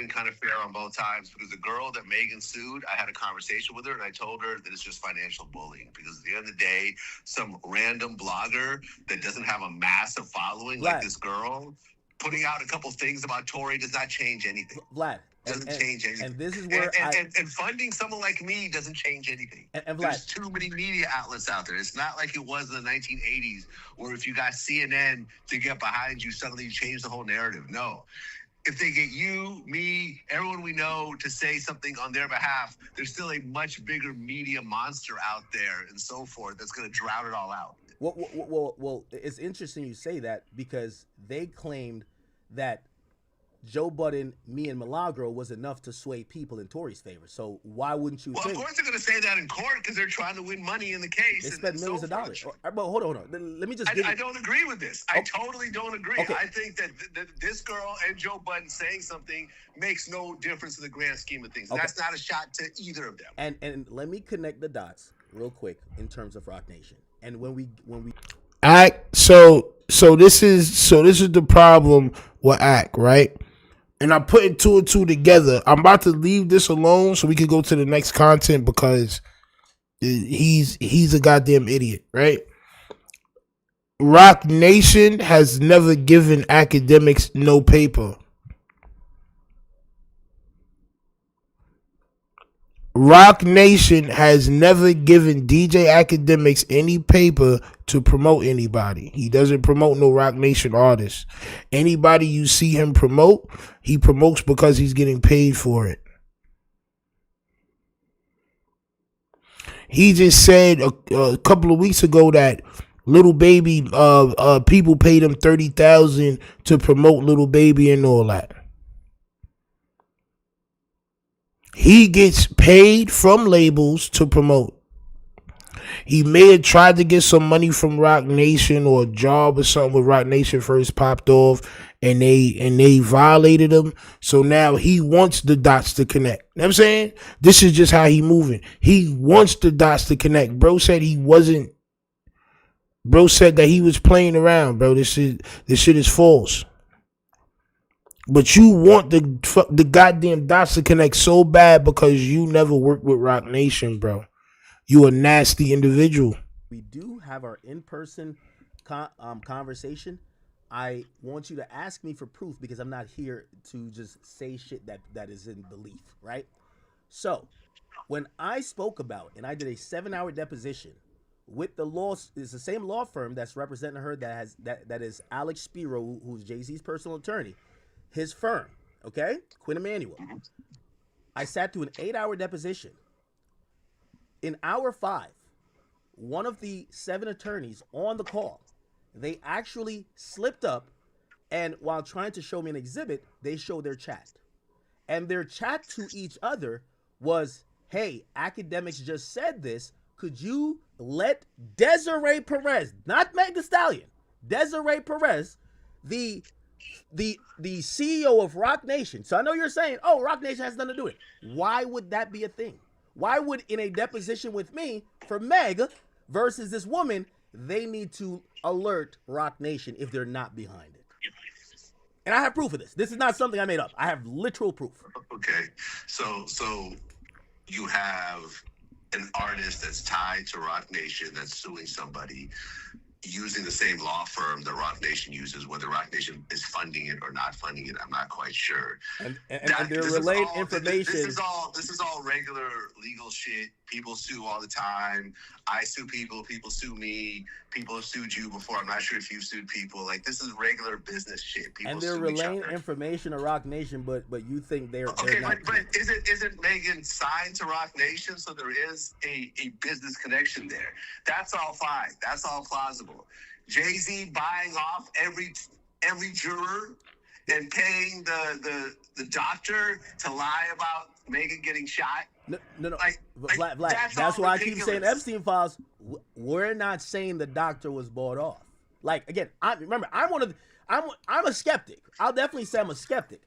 kind of fair on both times, because the girl that Megan sued, I had a conversation with her and I told her that it's just financial bullying, because at the end of the day, some random blogger that doesn't have a massive following like this girl putting out a couple things about Tory does not change anything. Vlad, Doesn't change anything. And this is where and funding someone like me doesn't change anything. And There's too many media outlets out there. It's not like it was in the 1980s, where if you got CNN to get behind you, suddenly you change the whole narrative. No. If they get you, me, everyone we know to say something on their behalf, there's still a much bigger media monster out there and so forth that's going to drown it all out. Well, it's interesting you say that, because they claimed that Joe Budden, me, and Milagro was enough to sway people in Tory's favor. So why wouldn't you think? Of course they're going to say that in court, because they're trying to win money in the case. They spent millions of dollars. But hold on. Let me just I don't agree with this. I totally don't agree. Okay. I think that this girl and Joe Budden saying something makes no difference in the grand scheme of things. Okay. That's not a shot to either of them. And let me connect the dots real quick in terms of Rock Nation. And when we so this is the problem with Act, right? And I'm putting two and two together. I'm about to leave this alone so we can go to the next content, because he's a goddamn idiot, right? Rock Nation has never given academics no paper. Rock Nation has never given DJ Academics any paper to promote anybody. He doesn't promote no Rock Nation artists. Anybody you see him promote, he promotes because he's getting paid for it. He just said a couple of weeks ago that Little Baby, people paid him $30,000 to promote Little Baby and all that. He gets paid from labels to promote. He may have tried to get some money from Rock Nation or a job or something when Rock Nation first popped off, and they violated him. So now he wants the dots to connect. You know what I'm saying? This is just how he moving. He wants the dots to connect. Bro said he wasn't. Bro said that he was playing around, bro. This shit is false. But you want the goddamn dots to connect so bad because you never worked with Rock Nation, bro. You a nasty individual. We do have our in-person conversation. I want you to ask me for proof, because I'm not here to just say shit that is in belief, right? So, when I spoke about, and I did a 7-hour deposition with the law, it's the same law firm that's representing her that is Alex Spiro, who's Jay-Z's personal attorney. His firm, okay? Quinn Emanuel. I sat through an 8-hour deposition. In hour 5, one of the 7 attorneys on the call, they actually slipped up, and while trying to show me an exhibit, they showed their chat. And their chat to each other was, hey, academics just said this. Could you let Desiree Perez, not Meg Thee Stallion, Desiree Perez, the CEO of Rock Nation. So I know you're saying, oh, Rock Nation has nothing to do with it. Why would that be a thing? Why would, in a deposition with me for Meg versus this woman, they need to alert Rock Nation if they're not behind it? And I have proof of this. This is not something I made up. I have literal proof. Okay. So you have an artist that's tied to Rock Nation that's suing somebody using the same law firm that Rock Nation uses. Whether Rock Nation is funding it or not funding it, I'm not quite sure. And they're relaying information. This is all regular legal shit. People sue all the time. I sue people. People sue me. People have sued you before. I'm not sure if you've sued people. Like, this is regular business shit. People and they're relaying information to Rock Nation, but you think they're okay? They're not but isn't Megan signed to Rock Nation? So there is a business connection there. That's all fine. That's all plausible. Jay-Z buying off every juror and paying the doctor to lie about Megan getting shot. No. Vlad, that's why I keep saying Epstein files. We're not saying the doctor was bought off. Like, again, I'm a skeptic. I'll definitely say I'm a skeptic.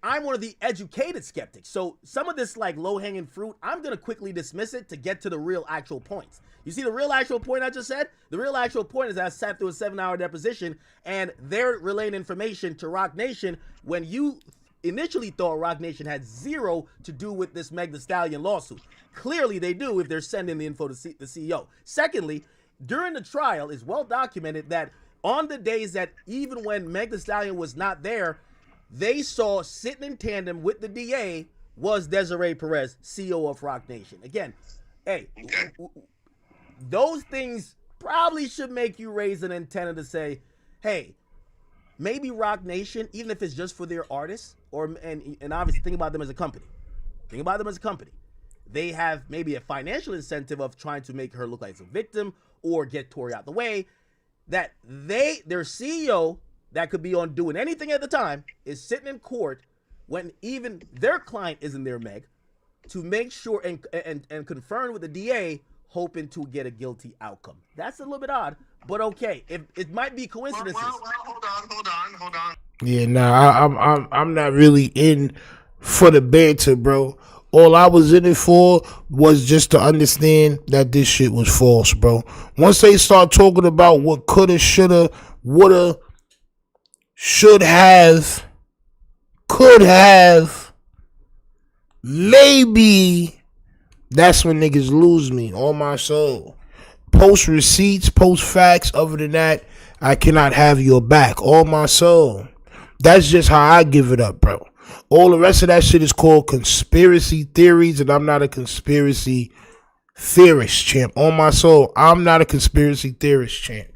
I'm one of the educated skeptics. So some of this like low-hanging fruit, I'm going to quickly dismiss it to get to the real actual points. You see the real actual point I just said? The real actual point is that I sat through a 7-hour deposition and they're relaying information to Rock Nation when you initially thought Rock Nation had zero to do with this Meg Thee Stallion lawsuit. Clearly they do if they're sending the info to the CEO. Secondly, during the trial, it's well documented that on the days that even when Meg Thee Stallion was not there, they saw sitting in tandem with the DA was Desiree Perez, CEO of Rock Nation. Again, hey, those things probably should make you raise an antenna to say, hey, maybe Rock Nation, even if it's just for their artists, and obviously think about them as a company. Think about them as a company. They have maybe a financial incentive of trying to make her look like a victim or get Tori out the way. That their CEO that could be on doing anything at the time is sitting in court when even their client isn't there, Meg, to make sure and confirm with the DA, hoping to get a guilty outcome. That's a little bit odd, but okay. It might be coincidences. Well, hold on. Yeah, nah, I'm not really in for the banter, bro. All I was in it for was just to understand that this shit was false, bro. Once they start talking about what coulda, shoulda, woulda, should have, could have, maybe, that's when niggas lose me on my soul. Post receipts, post facts. Other than that, I cannot have your back. On my soul. That's just how I give it up, bro. All the rest of that shit is called conspiracy theories, and I'm not a conspiracy theorist, champ. On my soul, I'm not a conspiracy theorist, champ.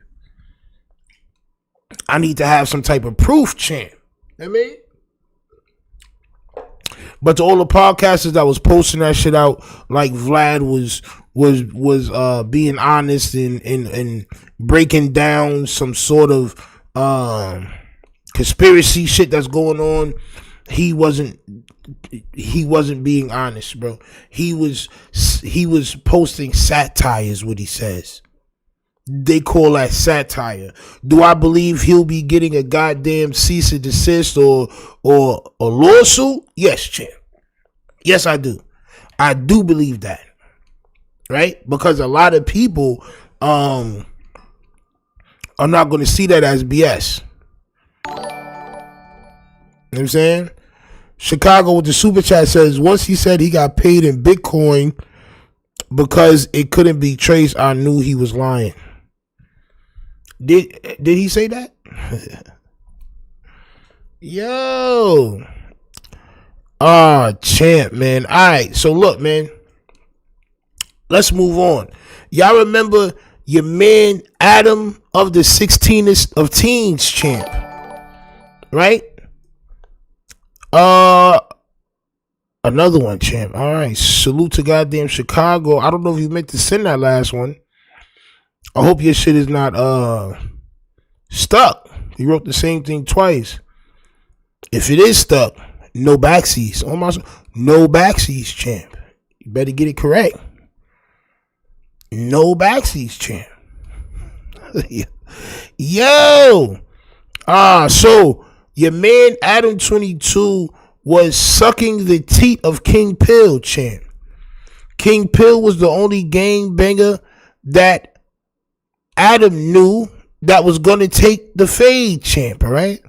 I need to have some type of proof, champ. I mean, but to all the podcasters that was posting that shit out, like Vlad was being honest and breaking down some sort of conspiracy shit that's going on. He wasn't being honest, bro. He was posting satire is what he says. They call that satire. Do I believe he'll be getting a goddamn cease and desist or a lawsuit? Yes, champ. Yes, I do. I do believe that. Right? Because a lot of people are not going to see that as BS. You know what I'm saying? Chicago with the super chat says, once he said he got paid in Bitcoin because it couldn't be traced, I knew he was lying. Did he say that? Yo. Champ, man. All right. So look, man. Let's move on. Y'all remember your man Adam of the 16th of Teens, champ. Right? Another one, champ. All right. Salute to goddamn Chicago. I don't know if you meant to send that last one. I hope your shit is not stuck. You wrote the same thing twice. If it is stuck, no backseas. Almost no backseas, champ. You better get it correct. No backseas, champ. Yo. So your man Adam 22 was sucking the teat of King Pill, champ. King Pill was the only gangbanger that Adam knew that was going to take the fade, champ, all right?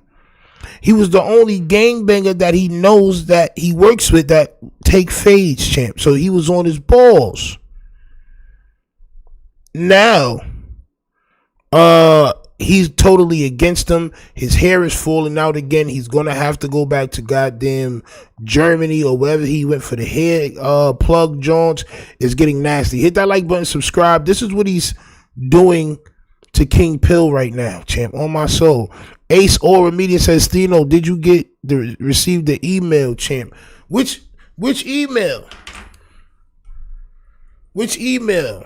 He was the only gangbanger that he knows that he works with that take fades, champ. So he was on his balls. Now, he's totally against him. His hair is falling out again. He's going to have to go back to goddamn Germany or wherever he went for the hair plug joints. It's getting nasty. Hit that like button, subscribe. This is what he's doing to King Pill right now, champ. On my soul. Ace Aura Media says, Stino, did you receive the email, champ? Which email? Which email?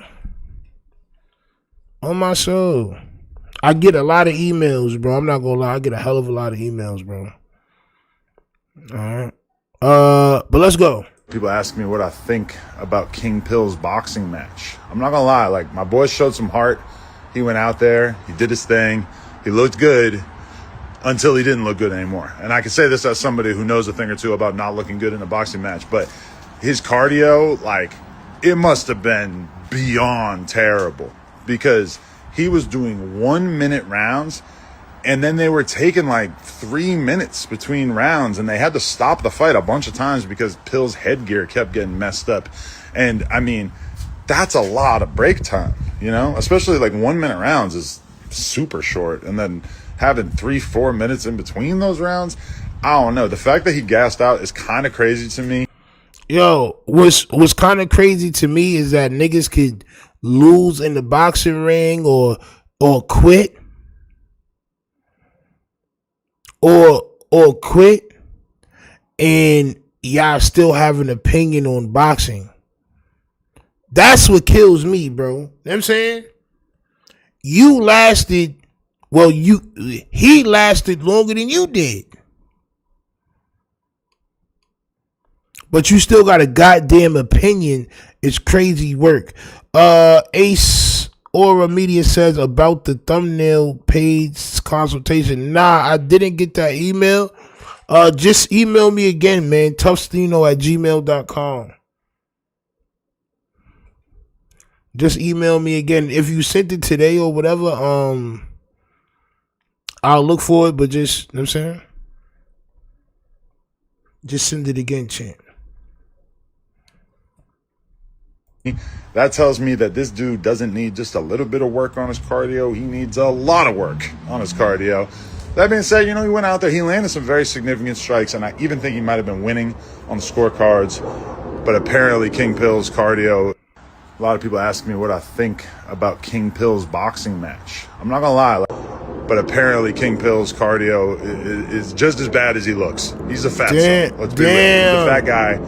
On my soul. I get a lot of emails, bro. I'm not gonna lie. I get a hell of a lot of emails, bro. All right. But let's go. People ask me what I think about King Pill's boxing match. I'm not gonna lie. Like, my boy showed some heart. He went out there. He did his thing. He looked good until he didn't look good anymore. And I can say this as somebody who knows a thing or two about not looking good in a boxing match. But his cardio, like, it must have been beyond terrible. Because he was doing 1 minute rounds, and then they were taking like 3 minutes between rounds, and they had to stop the fight a bunch of times because Pill's headgear kept getting messed up. And I mean, that's a lot of break time, you know, especially like 1 minute rounds is super short. And then having 3-4 minutes in between those rounds, I don't know. The fact that he gassed out is kind of crazy to me. Yo, what's kind of crazy to me is that niggas could lose in the boxing ring or quit or quit, and y'all still have an opinion on boxing. That's what kills me, bro. You know what I'm saying? He lasted longer than you did. But you still got a goddamn opinion. It's crazy work. Ace Aura Media says about the thumbnail page consultation. Nah, I didn't get that email. Just email me again, man. toughstino@gmail.com. Just email me again. If you sent it today or whatever, I'll look for it, but just, you know what I'm saying? Just send it again, champ. That tells me that this dude doesn't need just a little bit of work on his cardio. He needs a lot of work on his cardio. That being said, he went out there, he landed some very significant strikes, and I even think he might have been winning on the scorecards. But apparently King Pill's cardio, a lot of people ask me what I think about King Pill's boxing match. I'm not gonna lie, but apparently King Pill's cardio is just as bad as he looks. He's a fat son. Let's be real. He's a fat guy.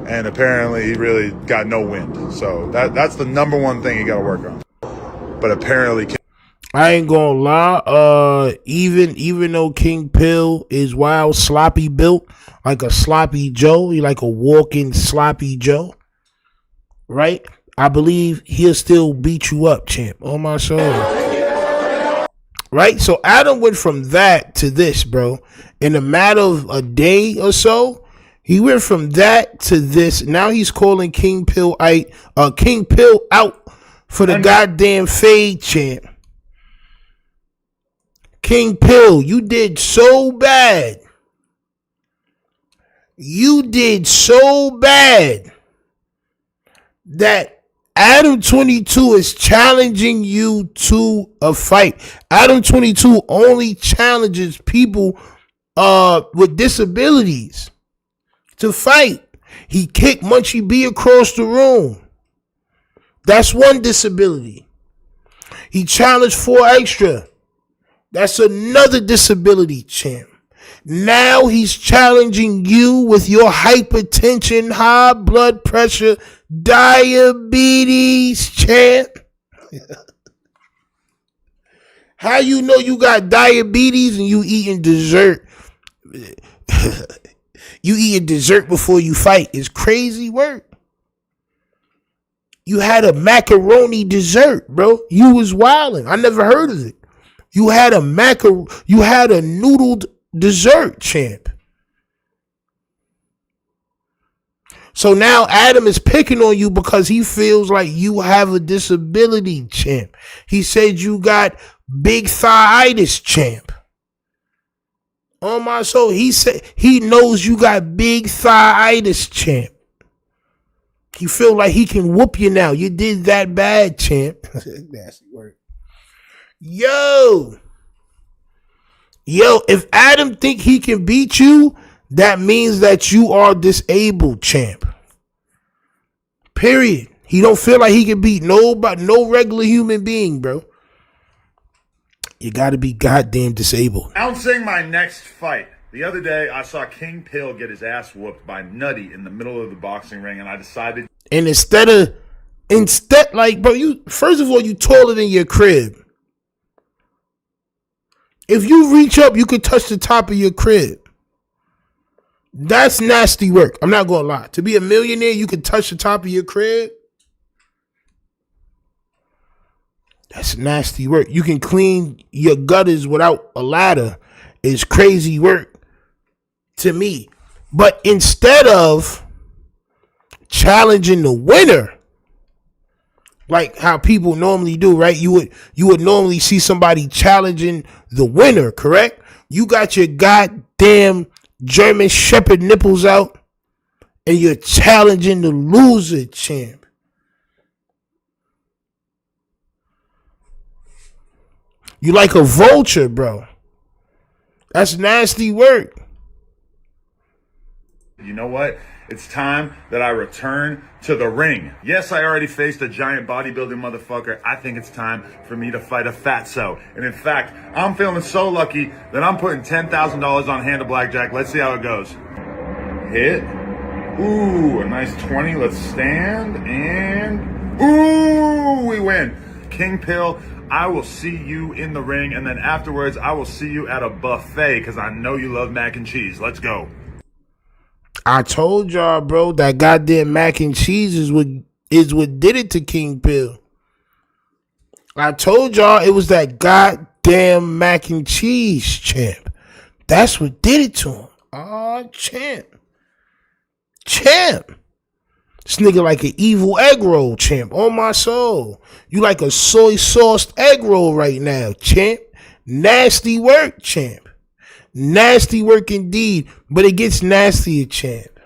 And apparently he really got no wind. So that's the number one thing he got to work on. But apparently, I ain't gonna lie. Even though King Pill is wild, sloppy built, like a sloppy Joe, he like a walking sloppy Joe, right? I believe he'll still beat you up, champ. On my soul. Right? So Adam went from that to this, bro. In a matter of a day or so. He went from that to this. Now he's calling King Pill out for the goddamn fade, champ. King Pill, you did so bad. You did so bad that Adam 22 is challenging you to a fight. Adam 22 only challenges people with disabilities to fight. He kicked Munchie B across the room. That's one disability. He challenged 4 Extra. That's another disability, champ. Now he's challenging you with your hypertension, high blood pressure, diabetes, champ. How you know you got diabetes and you eating dessert? You eating dessert before you fight is crazy work. You had a macaroni dessert, bro. You was wilding. I never heard of it. You had a noodled dessert, champ. So now Adam is picking on you because he feels like you have a disability, champ. He said you got big thighitis, champ. On my soul, he said he knows you got big thighitis, champ. He feel like he can whoop you now. You did that bad, champ. Nasty word. Yo, if Adam think he can beat you, that means that you are disabled, champ. Period. He don't feel like he can beat nobody, no regular human being, bro. You got to be goddamn disabled. Announcing my next fight. The other day, I saw King Pill get his ass whooped by Nutty in the middle of the boxing ring, and I decided. And instead, like, bro, first of all, you taller than your crib. If you reach up, you could touch the top of your crib. That's nasty work. I'm not going to lie. To be a millionaire, you could touch the top of your crib. That's nasty work. You can clean your gutters without a ladder. It's crazy work to me. But instead of challenging the winner, like how people normally do, right? You would normally see somebody challenging the winner, correct? You got your goddamn German Shepherd nipples out and you're challenging the loser, champ. You like a vulture, bro. That's nasty work. You know what? It's time that I return to the ring. Yes, I already faced a giant bodybuilding motherfucker. I think it's time for me to fight a fatso. And in fact, I'm feeling so lucky that I'm putting $10,000 on Hand of Blackjack. Let's see how it goes. Hit. Ooh, a nice 20. Let's stand. And ooh, we win. King Pill, I will see you in the ring. And then afterwards, I will see you at a buffet because I know you love mac and cheese. Let's go. I told y'all, bro, that goddamn mac and cheese is what did it to King Pill. I told y'all it was that goddamn mac and cheese, champ. That's what did it to him. Oh, champ. Champ. This nigga like an evil egg roll, champ. On my soul. You like a soy sauced egg roll right now, champ. Nasty work, champ. Nasty work indeed, but it gets nastier, champ.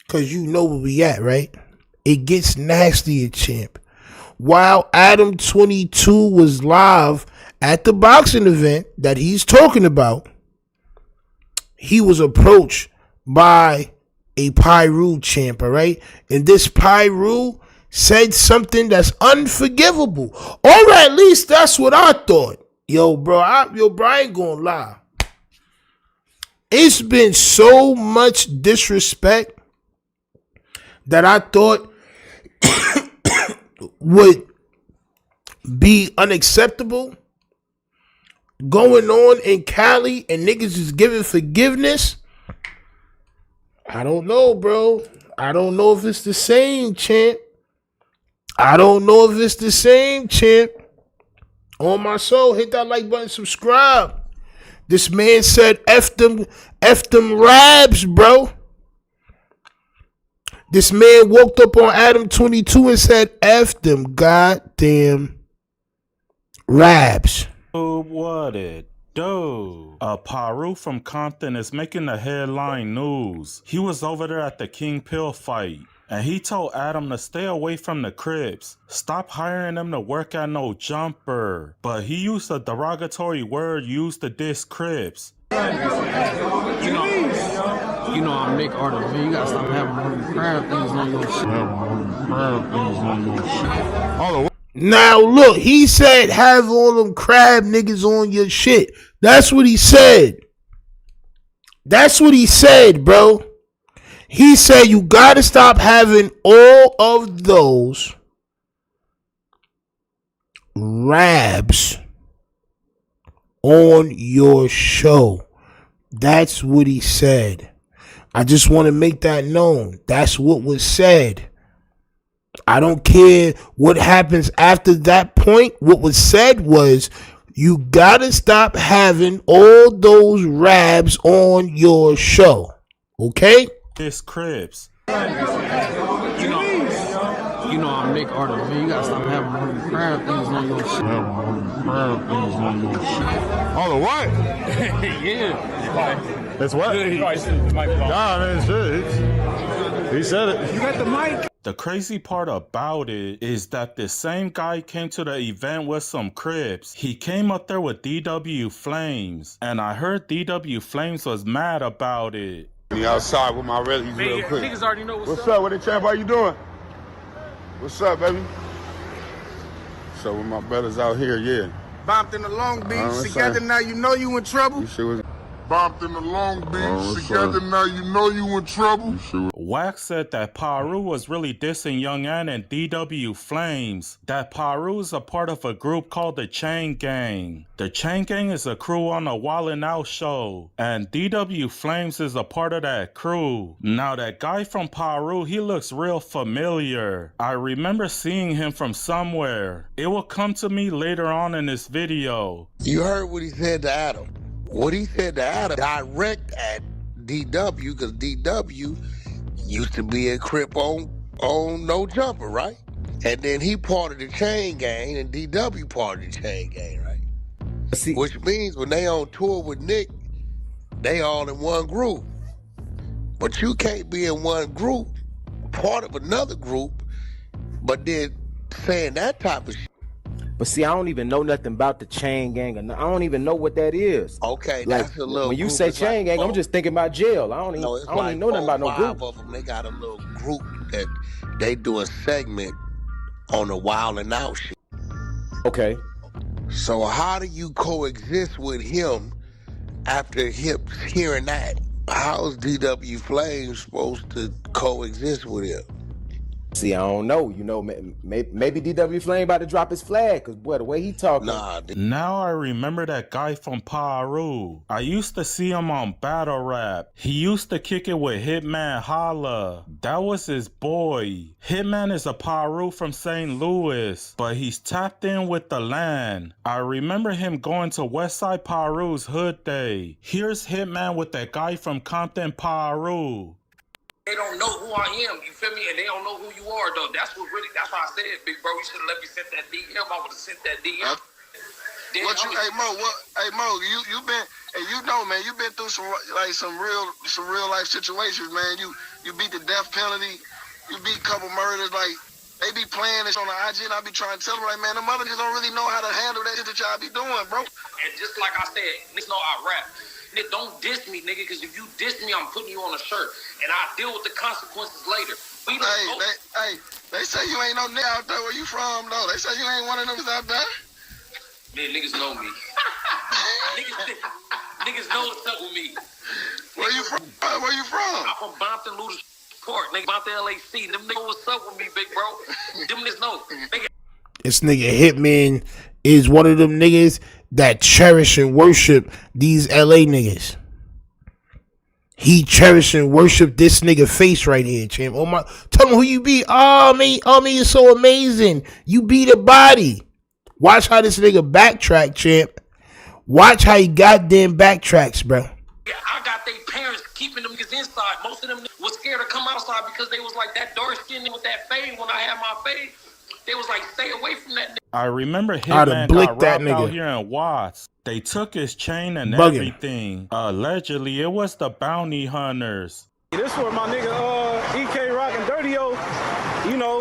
Cause you know where we at, right? It gets nastier, champ. While Adam 22 was live at the boxing event that he's talking about, he was approached by a PIRU champ, all right? And this PIRU said something that's unforgivable. Or at least that's what I thought. Yo, bro, I ain't gonna lie. It's been so much disrespect that I thought would be unacceptable going on in Cali, and niggas is giving forgiveness. I don't know, bro. I don't know if it's the same, champ. I don't know if it's the same, champ. On my soul, hit that like button, subscribe. This man said F them rabs, bro. This man walked up on Adam 22 and said F them goddamn rabs. What it do? PIRU from Compton is making the headline news. He was over there at the King Pill fight, and he told Adam to stay away from the CRIPS. Stop hiring them to work at no jumper. But he used a derogatory word used to diss CRIPS. You know I'm Nick Artist. You gotta stop having crab things on your shit. Now look, he said have all them crab niggas on your shit. That's what he said. That's what he said, bro. He said you gotta stop having all of those rabs on your show. That's what he said. I just want to make that known. That's what was said. I don't care what happens after that point. What was said was you gotta stop having all those rabs on your show. Okay? This CRIPS. You know I'm Nick Artist. You gotta stop having crab things on your shit. Oh, the what? Yeah. It's what? Nah, man, shit. He said it. You got the mic? The crazy part about it is that this same guy came to the event with some CRIPS. He came up there with DW Flames, and I heard DW Flames was mad about it. Outside with my relatives real quick. Niggas already know What's up with it, champ? How you doing? What's up, baby? So with my brothers out here, yeah. Bumped in the Long Beach together, now you know you in trouble. You shit was Bumped in the Long Beach together, now you know you in trouble. Wax said that PIRU was really dissing Young Ann and DW Flames. That PIRU is a part of a group called the Chain Gang. The Chain Gang is a crew on the Wildin' Out show, and DW Flames is a part of that crew. Now that guy from PIRU, he looks real familiar. I remember seeing him from somewhere. It will come to me later on in this video. You heard what he said to Adam. What he said to Adam direct at DW, because DW used to be a Crip on No Jumper, right? And then he part of the Chain Gang, and DW part of the Chain Gang, right? See, which means when they on tour with Nick, they all in one group. But you can't be in one group, part of another group, but then saying that type of shit. But see, I don't even know nothing about the chain gang. I don't even know what that is. Okay, like, that's a little when you group. say It's chain gang, I'm just thinking about jail. I don't even, No, it's I don't like even know nothing about no 5 group. of them. They got a little group that they do a segment on the Wild and Out shit. Okay. So how do you coexist with him after him hearing that? How's DW Flames supposed to coexist with him? See, I don't know. You know, maybe DW Flame about to drop his flag, because, boy, the way he talking. Nah. Now I remember that guy from PIRU. I used to see him on Battle Rap. He used to kick it with Hitman Holla. That was his boy. Hitman is a PIRU from St. Louis, but he's tapped in with the land. I remember him going to Westside PIRU's Hood Day. Here's Hitman with that guy from Compton PIRU. They don't know who I am, you feel me? And they don't know who you are, though. That's why I said, big bro, you should have let me send that DM. I would have sent that DM. Hey Mo, you been, and you know, man, you been through some real life situations, man. You beat the death penalty, you beat a couple murders, like they be playing this on the IG, and I be trying to tell them, like, man, the mother just don't really know how to handle that shit that y'all be doing, bro. And just like I said, niggas know I rap. Nigga, don't diss me, nigga, because if you diss me, I'm putting you on a shirt, and I'll deal with the consequences later. They say you ain't no nigga out there where you from, though. They say you ain't one of them out there. Man, niggas know me. niggas know what's up with me. Where you from? Where you from? I'm from Bompton, Ludus Park, nigga. Bompton, LAC. Them niggas know what's up with me, big bro. Them niggas know. This nigga Hitman is one of them niggas that cherish and worship these LA niggas. He cherish and worship this nigga face right here, champ. Oh my, tell him who you be. Oh me, you're so amazing. You beat a body. Watch how this nigga backtrack, champ. Watch how he goddamn backtracks, bro. Yeah, I got their parents keeping them niggas inside. Most of them was scared to come outside because they was like that dark skin with that fade. When I had my fade, they was like, stay away from that nigga. I remember Hitman got robbed out here in Watts. They took his chain and everything. Allegedly, it was the bounty hunters. This where my nigga EK rockin' Dirty O, you know,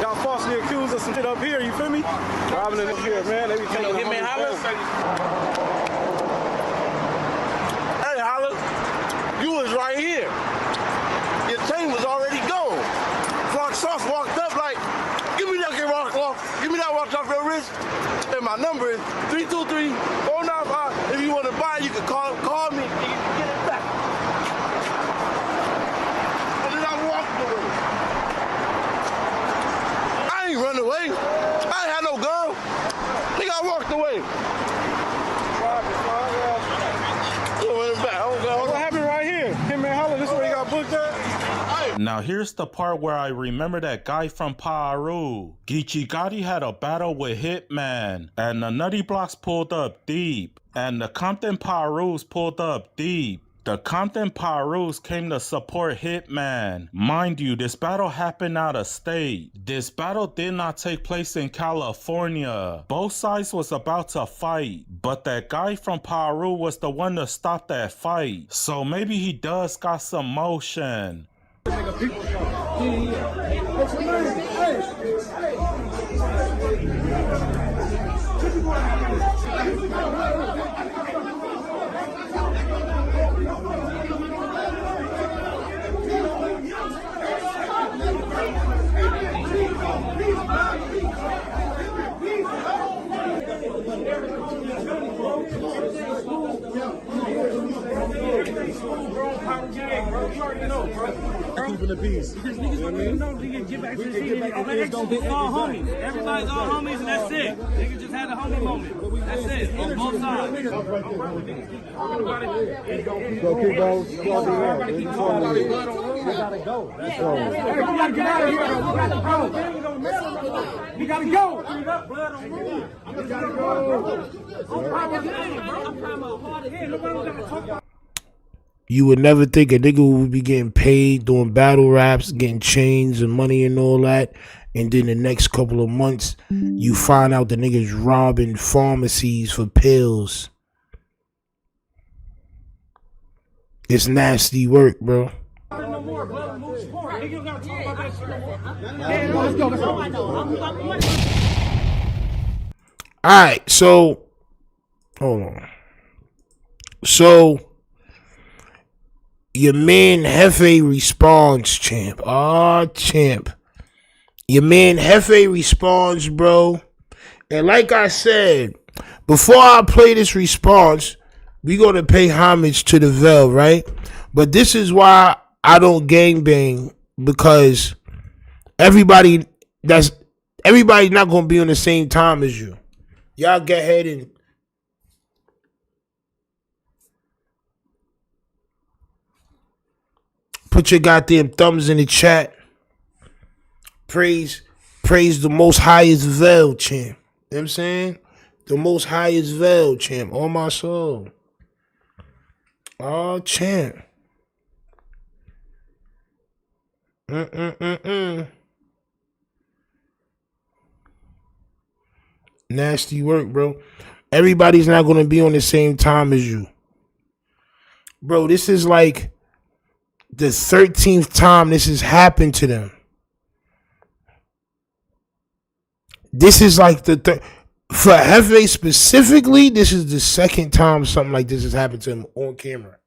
got falsely accused of some shit up here, you feel me? Robbing it up here, man. They be taking Hitman Holla. Hey, Holla, you was right here. Your chain was already gone. Flock Sauce walked up like, give me that rock off. Give me that watch off your wrist. And my number is 323-495. If you want to buy it, you can call me and you can get it back. And then I walked away. I ain't run away. I ain't had no gun. Nigga, I walked away. What happened right here? Him and Holla, this is where he got booked at. Now here's the part where I remember that guy from PIRU. Geechee Gotti had a battle with Hitman, and the Nutty Blocks pulled up deep, and the Compton PIRUs pulled up deep. The Compton PIRUs came to support Hitman. Mind you, this battle happened out of state. This battle did not take place in California. Both sides was about to fight, but that guy from PIRU was the one to stop that fight. So maybe he does got some motion. Keeping the peace. Because niggas don't even know they can get back to the city. Everybody's all homies. Everybody's all homies, and that's it. Niggas just had a homie moment. That's it. On both sides. Go keep those. We gotta go. Let's go. Hey, we gotta get out of here. We gotta go. We gotta go. We gotta go. You would never think a nigga would be getting paid doing battle raps, getting chains and money and all that. And then the next couple of months, you find out the nigga's robbing pharmacies for pills. It's nasty work, bro. right, so hold on. So your man Jefe responds, champ. Champ. Your man Jefe responds, bro. And like I said, before I play this response, we gonna pay homage to the Vel, right? But this is why I don't gangbang, because everybody's not gonna be on the same time as you. Y'all get ahead and put your goddamn thumbs in the chat. Praise the most highest Vel, champ. You know what I'm saying? The most highest Vel, champ. On my soul. Oh, champ. Nasty work, bro. Everybody's not going to be on the same time as you. Bro, this is like the 13th time this has happened to them. This is like the for Jefe specifically, this is the second time something like this has happened to him on camera.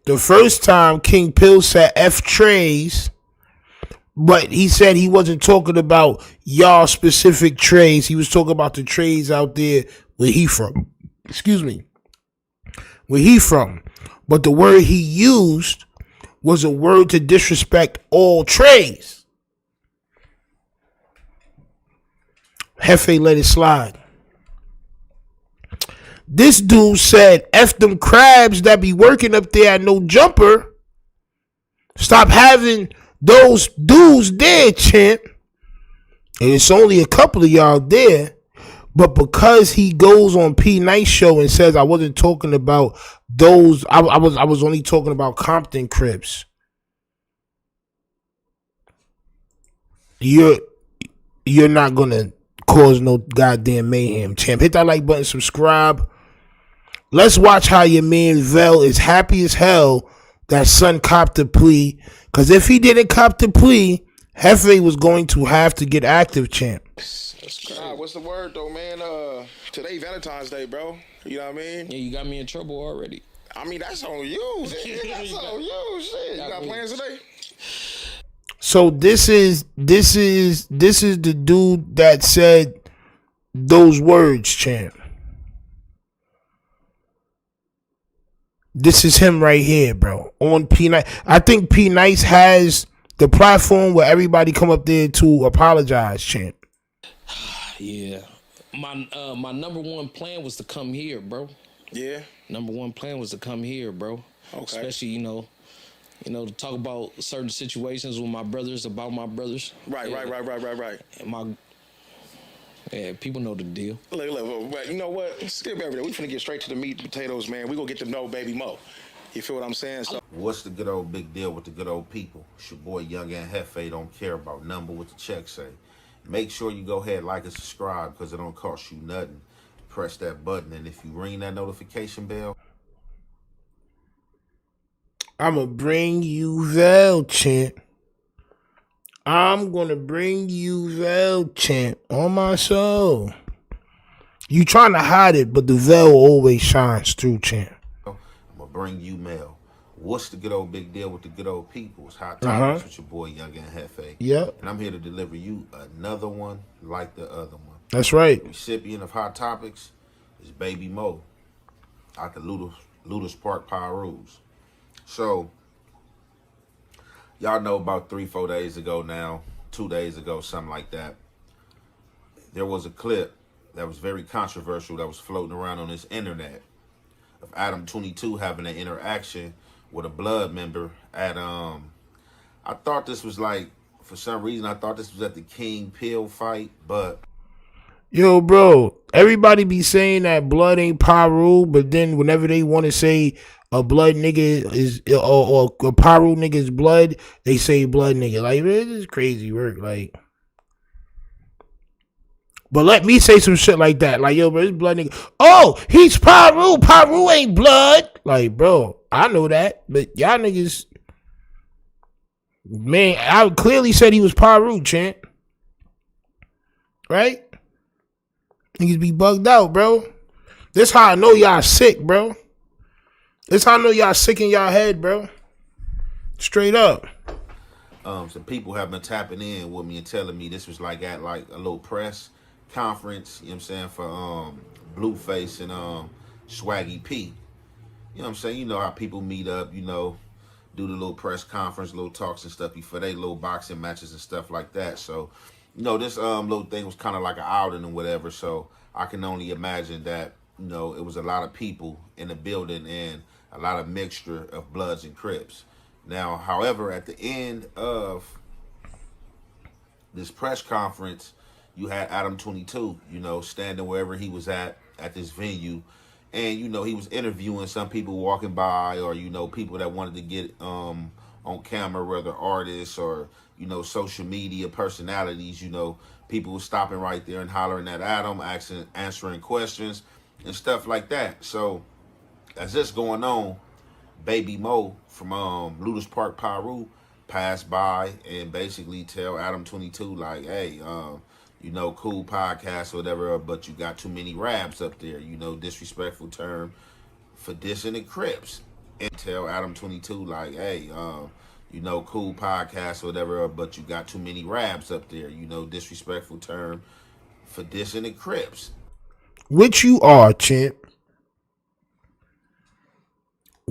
The first time King Pill said F trays, but he said he wasn't talking about y'all specific trays. He was talking about the trays out there where he from. Excuse me. Where he from. But the word he used was a word to disrespect all trays. Jefe let it slide. This dude said, F them crabs that be working up there at No Jumper. Stop having those dudes there, champ. And it's only a couple of y'all there. But because he goes on P Nice show and says I wasn't talking about those, I was only talking about Compton Crips. You're not gonna cause no goddamn mayhem, champ. Hit that like button, subscribe. Let's watch how your man Vel is happy as hell that son copped the plea. Because if he didn't cop the plea, Jefe was going to have to get active, champ. What's the word though, man? Today Valentine's Day, bro. You know what I mean? Yeah, you got me in trouble already. I mean, that's on you. That's on you. Shit. You got plans today? So this is the dude that said those words, champ. This is him right here, bro. On P Nice. I think P Nice has the platform where everybody come up there to apologize, champ. Yeah. My number one plan was to come here, bro. Yeah. Number one plan was to come here, bro. Okay. Especially, you know, to talk about certain situations with my brothers, about my brothers. Right. And people know the deal. Look, but you know what? Skip everything. We finna get straight to the meat and potatoes, man. We gonna get to know Baby Mo. You feel what I'm saying? So what's the good old big deal with the good old people? It's your boy Young and Jefe. Don't care about number what the check say. Make sure you go ahead, like and subscribe, because it don't cost you nothing. Press that button, and if you ring that notification bell, I'ma bring you Vel, champ. I'm gonna bring you Vel, champ. On my soul. You trying to hide it, but the Vel always shines through, champ. I'm gonna bring you Mel. What's the good old big deal with the good old people? It's Hot Topics with your boy Young and Jefe. Yep. And I'm here to deliver you another one like the other one. That's right. The recipient of Hot Topics is Baby Mo out the Ludus Park PIRUs. So, y'all know about 3-4 days ago now, 2 days ago, something like that, there was a clip that was very controversial that was floating around on this internet of Adam 22 having an interaction with a blood member at I thought this was like, for some reason I thought this was at the King Pill fight, but yo, bro, everybody be saying that blood ain't PIRU, but then whenever they want to say a blood nigga is or a PIRU nigga is blood, they say blood nigga. Like, man, this is crazy work. Like, but let me say some shit like that. Like, yo, bro, this blood nigga. Oh, he's PIRU. PIRU ain't blood. Like, bro, I know that, but y'all niggas Man, I clearly said he was PIRU, champ. Right? Niggas be bugged out, bro. This how I know y'all sick, bro. This how I know y'all sick in y'all head, bro. Straight up. Some people have been tapping in with me and telling me this was like at like a little press conference, you know what I'm saying, for Blueface and Swaggy P. You know what I'm saying? You know how people meet up, you know, do the little press conference, little talks and stuff before they little boxing matches and stuff like that. So, you know, this little thing was kind of like an outing and whatever. So I can only imagine that, you know, it was a lot of people in the building and a lot of mixture of Bloods and Crips. Now, however, at the end of this press conference, you had Adam 22, you know, standing wherever he was at this venue. And, you know, he was interviewing some people walking by or, you know, people that wanted to get on camera, whether artists or, you know, social media personalities. You know, people were stopping right there and hollering at Adam, answering questions and stuff like that. So as this going on, Baby Mo from Ludus Park, PIRU, passed by and basically tell Adam 22 like, hey, you know, cool podcast or whatever, but you got too many rabs up there, you know, disrespectful term for dissing the Crips. And tell Adam 22 like, hey, you know, cool podcast or whatever, but you got too many rabs up there, you know, disrespectful term for dissing the Crips. Which you are, champ.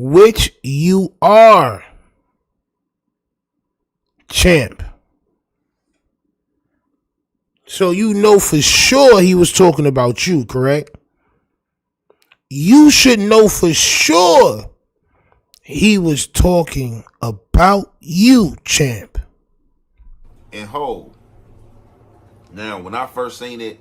Which you are, champ. So you know for sure he was talking about you, correct? You should know for sure he was talking about you, champ. And hold. Now, when I first seen it,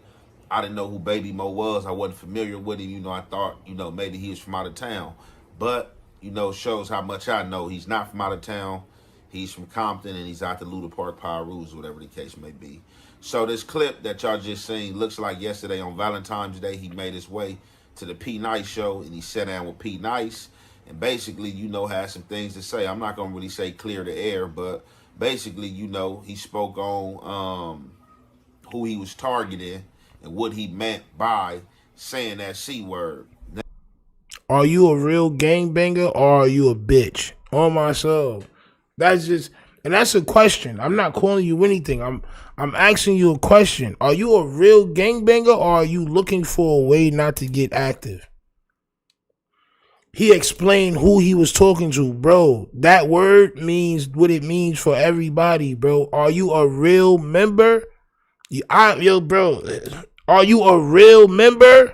I didn't know who Baby Mo was. I wasn't familiar with him. You know, I thought, you know, maybe he was from out of town. But, you know, shows how much I know. He's not from out of town. He's from Compton, and he's out the Ludus Park PIRUs, whatever the case may be. So this clip that y'all just seen looks like yesterday on Valentine's Day, he made his way to the P. Nice show, and he sat down with P. Nice, and basically, you know, had some things to say. I'm not going to really say clear the air, but basically, you know, he spoke on who he was targeting and what he meant by saying that C word. Are you a real gangbanger or are you a bitch? On myself. That's just, and that's a question. I'm not calling you anything. I'm asking you a question. Are you a real gangbanger or are you looking for a way not to get active? He explained who he was talking to, bro. That word means what it means for everybody, bro. Are you a real member? Yo, bro, are you a real member?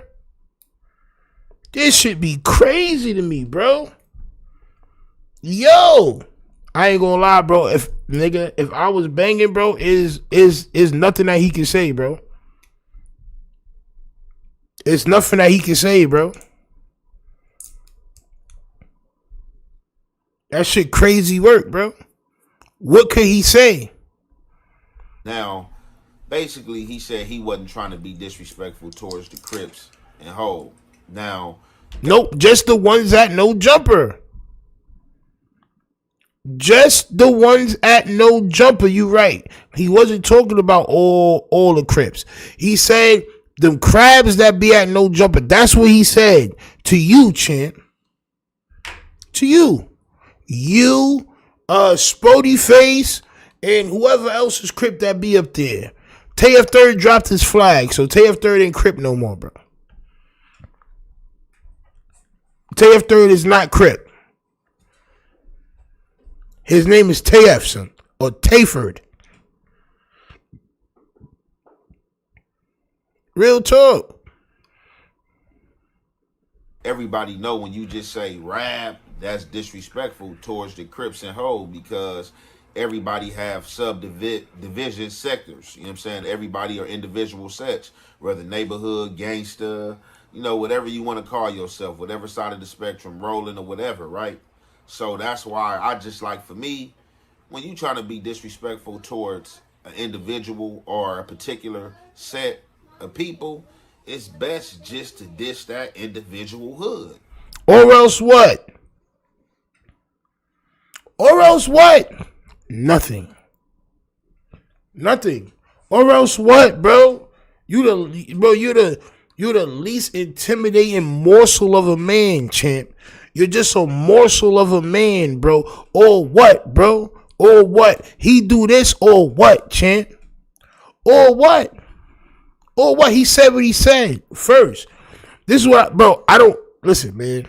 This should be crazy to me, bro. Yo, I ain't gonna lie, bro. If I was banging, bro, is nothing that he can say, bro. It's nothing that he can say, bro. That shit crazy work, bro. What could he say? Now, basically, he said he wasn't trying to be disrespectful towards the Crips and Hov. Now, nope, just the ones at No Jumper. Just the ones at No Jumper. You right. He wasn't talking about all the Crips. He said them crabs that be at No Jumper. That's what he said to you, champ. To you. You, Spody Face, and whoever else's Crip that be up there. TF Third dropped his flag, so TF Third ain't Crip no more, bro. TF Third is not Crip. His name is TF, son, or Tayford. Real talk. Everybody know when you just say rap, that's disrespectful towards the Crips and Hov because everybody have subdivision sectors. You know what I'm saying? Everybody are individual sets, whether neighborhood, gangster, you know, whatever you want to call yourself, whatever side of the spectrum, rolling or whatever, right? So that's why I just like, for me, when you trying to be disrespectful towards an individual or a particular set of people, it's best just to diss that individual hood. Or else what? Or else what? Nothing. Or else what, bro? You're the least intimidating morsel of a man, champ. You're just a morsel of a man, bro. Or what, bro? Or what? He do this or what, champ? Or what? Or what? He said what he said first. This is what, I don't, listen, man.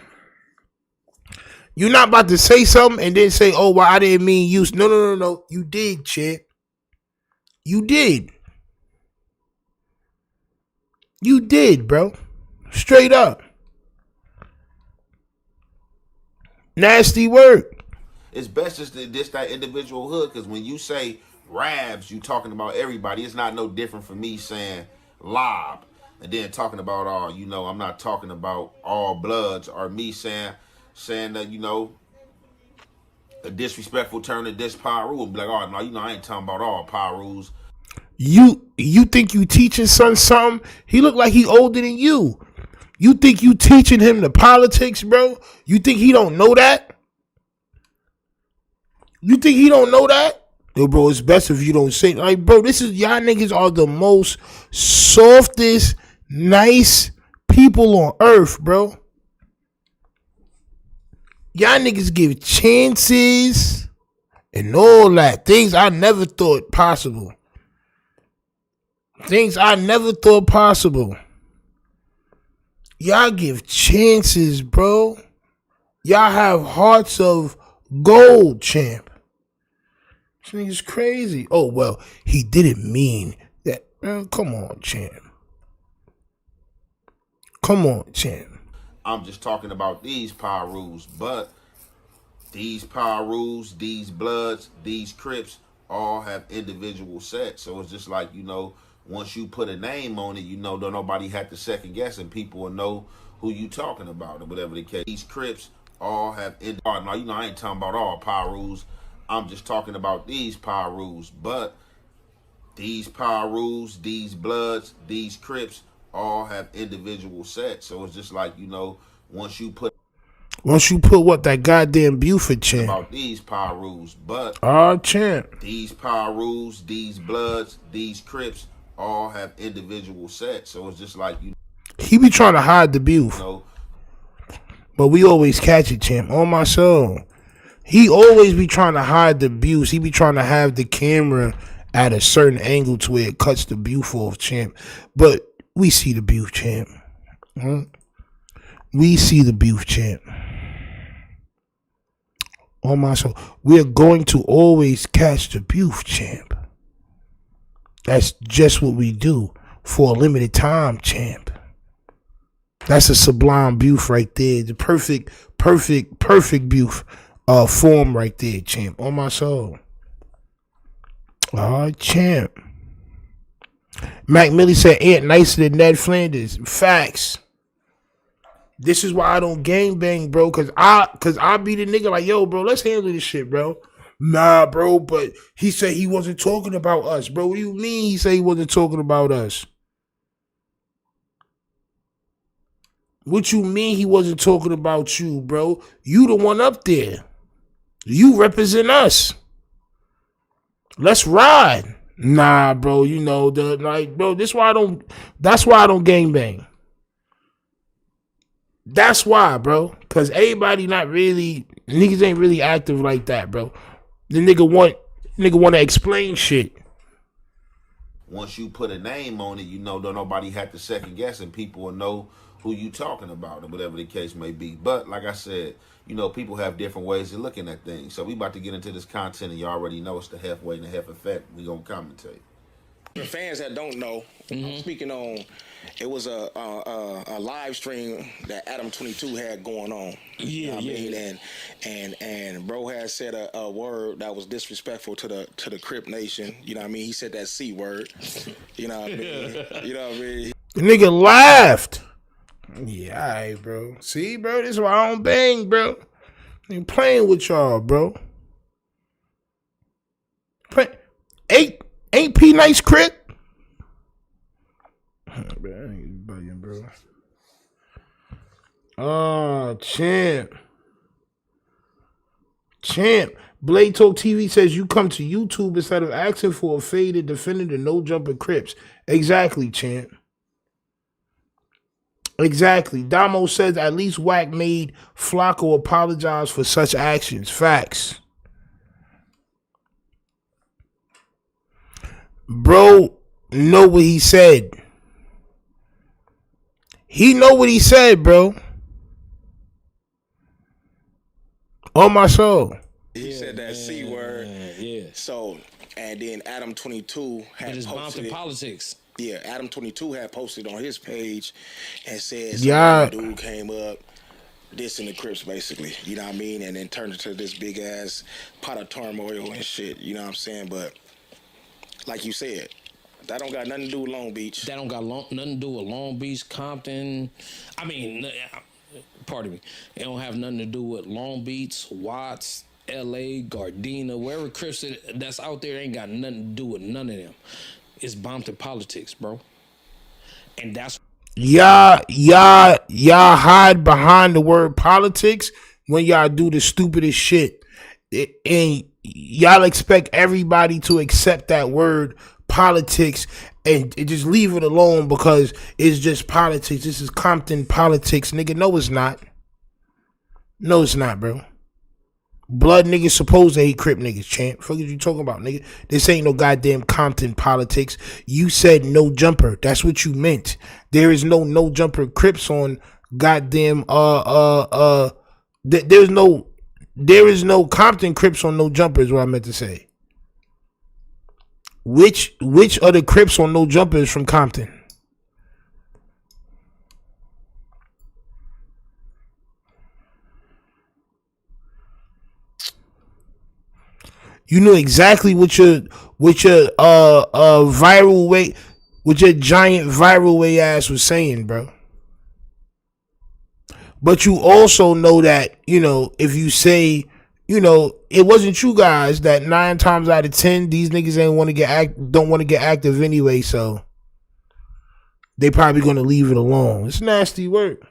You're not about to say something and then say, oh, well, I didn't mean you. No. You did, champ. You did. You did, bro. Straight up. Nasty work. It's best just to diss that individual hood, because when you say Rabs, you talking about everybody. It's not no different from me saying Lob and then talking about all, I'm not talking about all Bloods, or me saying that, a disrespectful term to diss PIRU and be like, oh, no, I ain't talking about all PIRUs. You think you teaching son something? He look like he older than you. You think you teaching him the politics, bro? You think he don't know that? You think he don't know that? Yo, bro, it's best if you don't say, like, bro, y'all niggas are the most softest, nice people on earth, bro. Y'all niggas give chances and all that. Things I never thought possible. Y'all give chances, bro. Y'all have hearts of gold, champ. This nigga's crazy. Oh, well, he didn't mean that. Man, come on, champ. I'm just talking about these PIRUs, but these PIRUs, these Bloods, these Crips all have individual sets. So it's just like, once you put a name on it, don't nobody have to second guess, and people will know who you talking about, or whatever the case. These Crips all have I ain't talking about all PIRUs. I'm just talking about these PIRUs, but these PIRUs, these Bloods, these Crips all have individual sets. So it's just like, once you put what, that goddamn Buford, champ. About these PIRUs, but champ. These PIRUs, these Bloods, these Crips all have individual sets. So it's just like, he be trying to hide the Buford. But we always catch it, champ. On my soul. He always be trying to hide the abuse. He be trying to have the camera at a certain angle to where it cuts the Buford off, champ. But we see the Buford, champ. We see the Buford, champ. On my soul. We're going to always catch the Buford, champ. That's just what we do for a limited time, champ. That's a sublime Buford right there. The perfect Buford form right there, champ. On my soul. Champ. Mac Millie said, Ant nicer than Ned Flanders. Facts. This is why I don't gangbang, bro. Cause I be the nigga like, yo, bro, let's handle this shit, bro. Nah, bro, but he said he wasn't talking about us, bro. What do you mean he said he wasn't talking about us? What you mean he wasn't talking about you, bro? You the one up there. You represent us. Let's ride. Nah, bro, that's why I don't gangbang. That's why, bro. Cause everybody niggas ain't really active like that, bro. The nigga want to explain shit. Once you put a name on it, don't nobody have to second guess, and people will know who you talking about, or whatever the case may be. But like I said, people have different ways of looking at things. So we about to get into this content, and you already know it's the halfway and the half effect. We gonna commentate. For fans that don't know, I'm speaking on. It was a live stream that Adam 22 had going on. And bro had said a word that was disrespectful to the Crip Nation. You know what I mean? He said that C word. You know what I mean? The nigga laughed. Yeah, all right, bro. See, bro, this is why I don't bang, bro. Ain't playing with y'all, bro. Ain't P nice Crip? Man, I ain't bugging, bro. Oh, champ. Blade Talk TV says you come to YouTube instead of asking for a fade and defending the no jumper Crips. Exactly, champ. Exactly. Damo says at least Wack made Flacco apologize for such actions. Facts. Bro, know what he said. He know what he said, bro. On my soul. He said that C word. Yeah. So, and then Adam 22 had But it's bound posted to politics. Yeah, Adam 22 had posted on his page and said Yeah. some dude came up dissing the Crips basically, you know what I mean, and then turned into this big ass pot of turmoil and shit, you know what I'm saying? But like you said, that don't got nothing to do with Long Beach. That don't got nothing to do with Long Beach, Compton. I mean, pardon me. It don't have nothing to do with Long Beach, Watts, L.A., Gardena, wherever Crips that's out there ain't got nothing to do with none of them. It's Bompton politics, bro. And that's Y'all hide behind the word politics when y'all do the stupidest shit. And y'all expect everybody to accept that word politics and just leave it alone because it's just politics. This is Compton politics, nigga. No, it's not. No, it's not, bro. Blood niggas supposed to hate Crip niggas, champ. Fuck is you talking about, nigga? This ain't no goddamn Compton politics. You said no jumper. That's what you meant. There is no jumper Crips on goddamn there is no Compton Crips on no jumper is what I meant to say. Which are the Crips on no jumpers from Compton? You knew exactly what your viral way, what your giant viral way ass was saying, bro. But you also know that, you know, if you say, you know, it wasn't you guys that 9 times out of 10 these niggas don't want to get active anyway, so they probably gonna leave it alone. It's nasty work.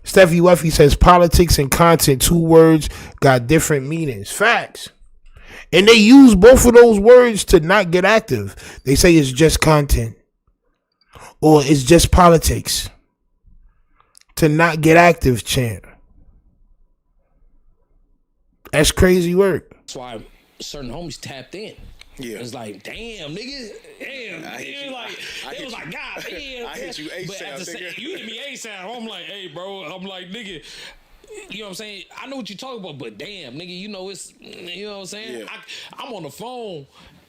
Steffi Weffy says politics and content, 2 words got different meanings. Facts. And they use both of those words to not get active. They say it's just content. Or it's just politics. To not get active, champ. That's crazy work. That's why certain homies tapped in. Yeah. It's like, damn, nigga. Damn. It was like, God damn. I hit you But at the same, you hit me ASAP. I'm like, hey, bro. I'm like, nigga. You know what I'm saying? I know what you're talking about, but damn, nigga, you know it's, you know what I'm saying? Yeah. I'm on the phone.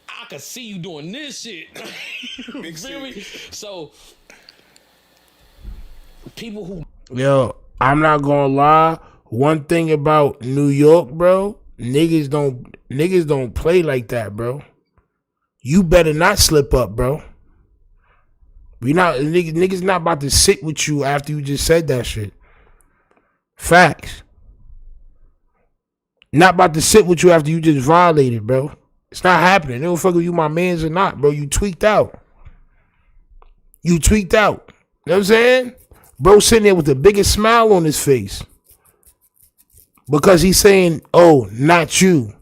I can see you doing this shit. You feel me? So, people who... Yo, I'm not gonna lie. One thing about New York, bro, niggas don't play like that, bro. You better not slip up, bro. Niggas not about to sit with you after you just said that shit. Facts. Not about to sit with you after you just violated, bro. It's not happening. They don't fuck with you, my mans or not, bro. You tweaked out. You tweaked out. You know what I'm saying? Bro sitting there with the biggest smile on his face. Because he's saying, oh, not you.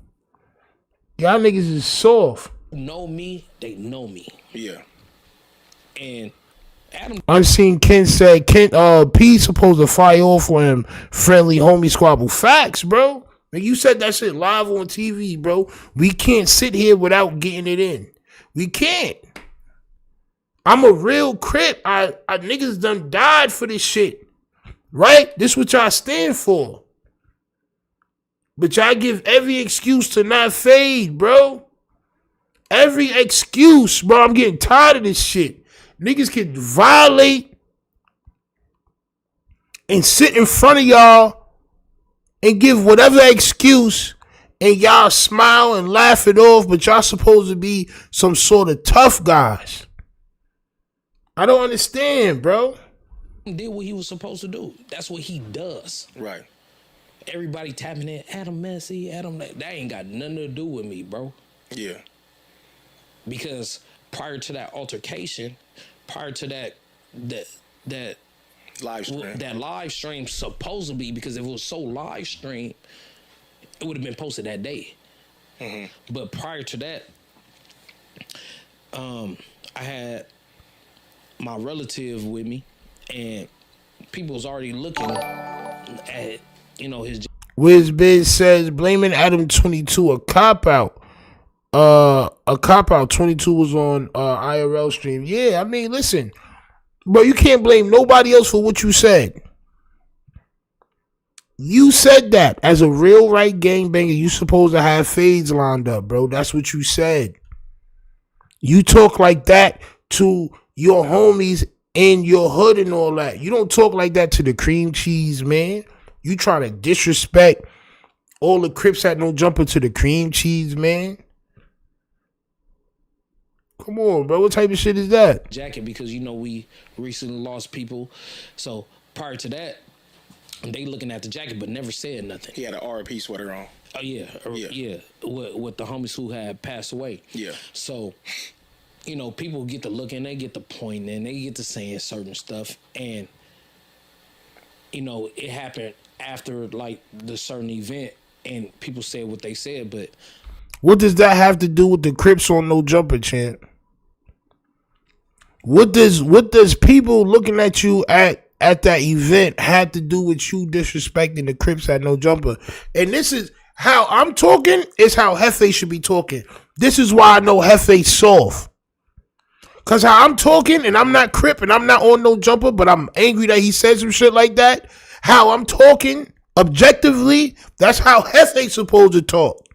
Y'all niggas is soft. know me, they know me. Yeah. And Adam Unseen Ken said P supposed to fire off for him. Friendly homie squabble. Facts, bro. And you said that shit live on TV, bro. We can't sit here without getting it in. We can't. I'm a real Crip. I niggas done died for this shit. Right? This what y'all stand for. But y'all give every excuse to not fade, bro. Every excuse, bro. I'm getting tired of this shit. Niggas can violate and sit in front of y'all and give whatever excuse and y'all smile and laugh it off, but y'all supposed to be some sort of tough guys. I don't understand, bro. did what he was supposed to do. That's what he does. Right. Everybody tapping in, Adam Messi, Adam, that ain't got nothing to do with me, bro. Yeah. Because prior to that altercation, prior to that live stream, that live stream supposedly, because if it was so live stream, it would have been posted that day. But prior to that, I had my relative with me, and people was already looking at, his. WizBiz says blaming Adam 22 a cop out. A cop out. 22 was on IRL stream. Yeah, I mean, listen, bro, you can't blame nobody else for what you said. You said that as a real right gangbanger, you supposed to have fades lined up, bro. That's what you said. You talk like that to your homies in your hood and all that. You don't talk like that to the cream cheese, man. You trying to disrespect all the Crips had no jumper to the cream cheese, man. Come on, bro. What type of shit is that? Jacket, because we recently lost people. So prior to that, they looking at the jacket but never said nothing. He had an R.I.P. sweater on. Oh yeah. With the homies who had passed away. Yeah. So, people get to looking, they get to pointing, they get to saying certain stuff, and it happened after like the certain event, and people said what they said, but what does that have to do with the Crips on No Jumper, champ? What does people looking at you at that event had to do with you disrespecting the Crips at No Jumper? And this is how I'm talking, is how JEFE should be talking. This is why I know JEFE soft. Cause how I'm talking, and I'm not Crip and I'm not on No Jumper, but I'm angry that he said some shit like that. How I'm talking objectively, that's how JEFE supposed to talk.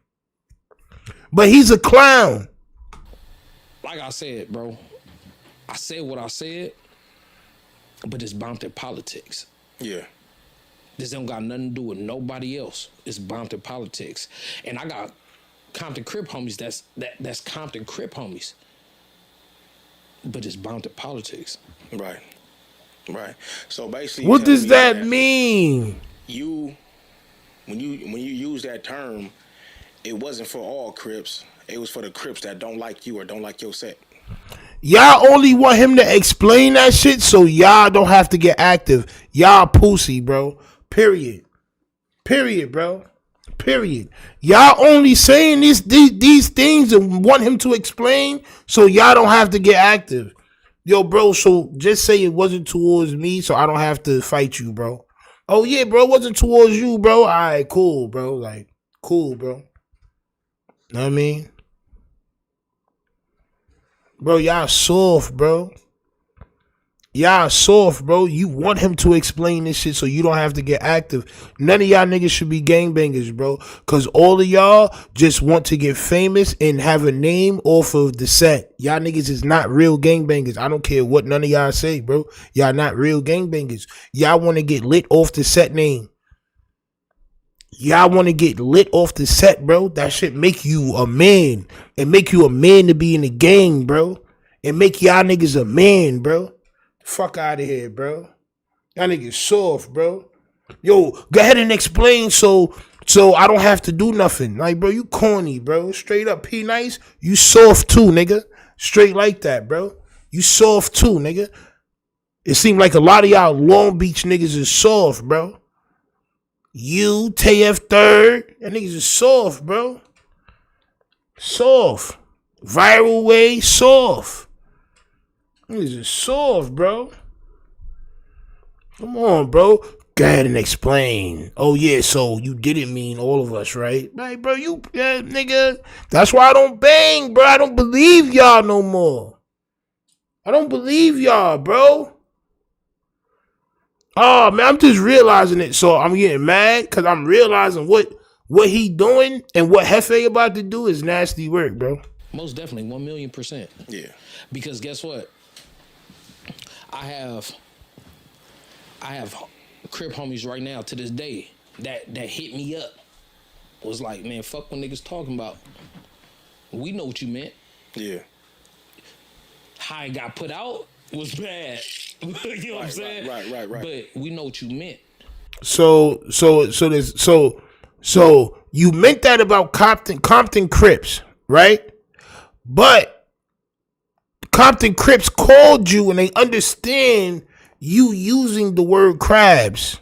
But he's a clown. like I said, bro, I said what I said, but it's Bompton politics. Yeah. This don't got nothing to do with nobody else. It's Bompton politics. And I got Compton Crip homies that's Compton Crip homies. But it's Bompton politics. Right. Right. So basically, what does that mean? When you use that term, it wasn't for all Crips. It was for the Crips that don't like you or don't like your set. Y'all only want him to explain that shit so y'all don't have to get active. Y'all pussy, bro. Period. Period, bro. Period. Y'all only saying these things and want him to explain so y'all don't have to get active. Yo, bro, so just say it wasn't towards me so I don't have to fight you, bro. Oh, yeah, bro, it wasn't towards you, bro. All right, cool, bro. Like, cool, bro. Know what I mean? Bro, y'all soft, bro. Y'all soft, bro. You want him to explain this shit so you don't have to get active. None of y'all niggas should be gangbangers, bro. Because all of y'all just want to get famous and have a name off of the set. Y'all niggas is not real gangbangers. I don't care what none of y'all say, bro. Y'all not real gangbangers. Y'all want to get lit off the set name. Y'all want to get lit off the set, bro. That shit make you a man. It make you a man to be in the gang, bro. It make y'all niggas a man, bro. Fuck out of here, bro. Y'all niggas soft, bro. Yo, go ahead and explain so I don't have to do nothing. Like, bro, you corny, bro. Straight up, P Nice. You soft too, nigga. Straight like that, bro. You soft too, nigga. It seemed like a lot of y'all Long Beach niggas is soft, bro. You, TF Third, that niggas is soft, bro. Soft. Viral way, soft. Niggas is soft, bro. Come on, bro. Go ahead and explain. Oh, yeah, so you didn't mean all of us, right? Right, bro, nigga. That's why I don't bang, bro. I don't believe y'all no more. I don't believe y'all, bro. Oh, man, I'm just realizing it. So I'm getting mad because I'm realizing what he doing and what JEFE about to do is nasty work, bro. Most definitely, 1,000,000%. Yeah. Because guess what? I have Crip homies right now to this day that hit me up. Was like, man, fuck what niggas talking about. We know what you meant. Yeah. How it got put out was bad. You know what I'm saying? Right. But we know what you meant. So you meant that about Compton Crips, right? But Compton Crips called you and they understand you using the word crabs.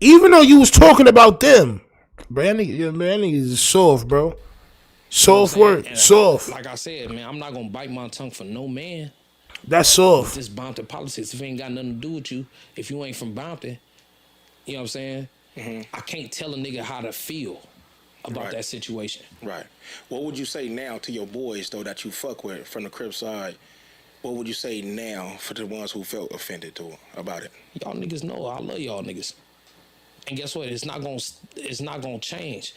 Even though you was talking about them, bro, that nigga is soft, bro. Soft word, soft. Like I said, man, I'm not gonna bite my tongue for no man. That's soft. With this Bompton politics, if it ain't got nothing to do with you, if you ain't from Bompton, you know what I'm saying? I can't tell a nigga how to feel about that situation. Right. What would you say now to your boys though that you fuck with from the Crip side? What would you say now for the ones who felt offended about it? Y'all niggas know I love y'all niggas. And guess what? It's not gonna change.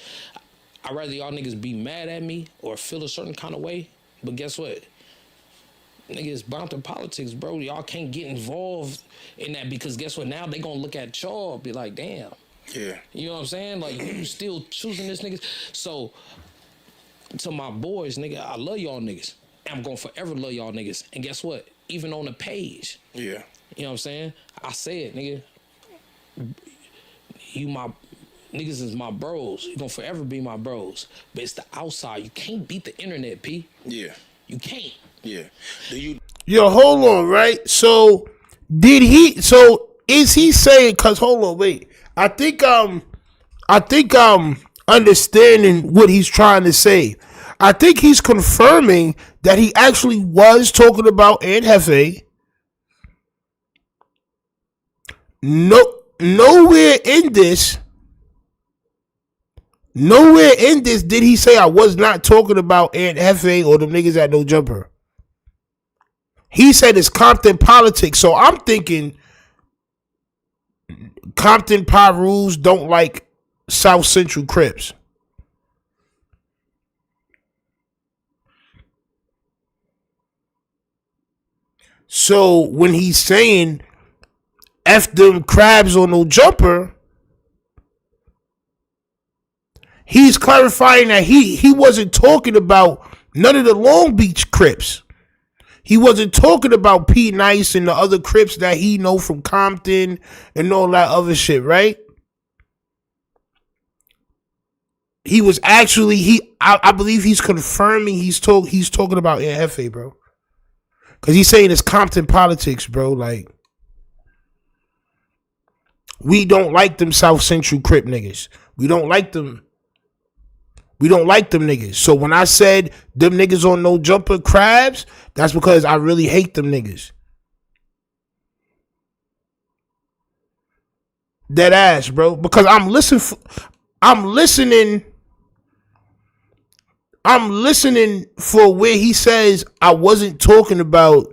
I'd rather y'all niggas be mad at me or feel a certain kind of way. But guess what? Niggas Bompton politics, bro. Y'all can't get involved in that because guess what? Now they gonna look at y'all be like, damn. Yeah. You know what I'm saying? Like, you still choosing this niggas. So, to my boys, nigga, I love y'all niggas. I'm gonna forever love y'all niggas. And guess what? Even on the page. Yeah. You know what I'm saying? I said, nigga, niggas is my bros. You gonna forever be my bros. But it's the outside. You can't beat the internet, P. Yeah. You can't. Yeah. Do you? Yo, hold on, right? So is he saying? Cause hold on, wait. I think understanding what he's trying to say. I think he's confirming that he actually was talking about Aunt Jefe. Nowhere in this did he say I was not talking about Aunt Jefe or them niggas at No Jumper. He said it's Compton politics. So I'm thinking Compton PIRUs don't like South Central Crips. So when he's saying F them crabs on No Jumper, he's clarifying that he wasn't talking about none of the Long Beach Crips. He wasn't talking about P Nice and the other Crips that he know from Compton and all that other shit, right? He was actually I believe he's confirming he's talking about Aunt Jefe, bro. Cause he's saying it's Compton politics, bro. Like, we don't like them South Central Crip niggas. We don't like them. We don't like them niggas. So when I said them niggas on No Jumper crabs, that's because I really hate them niggas. Dead ass, bro. Because I'm listening for where he says I wasn't talking about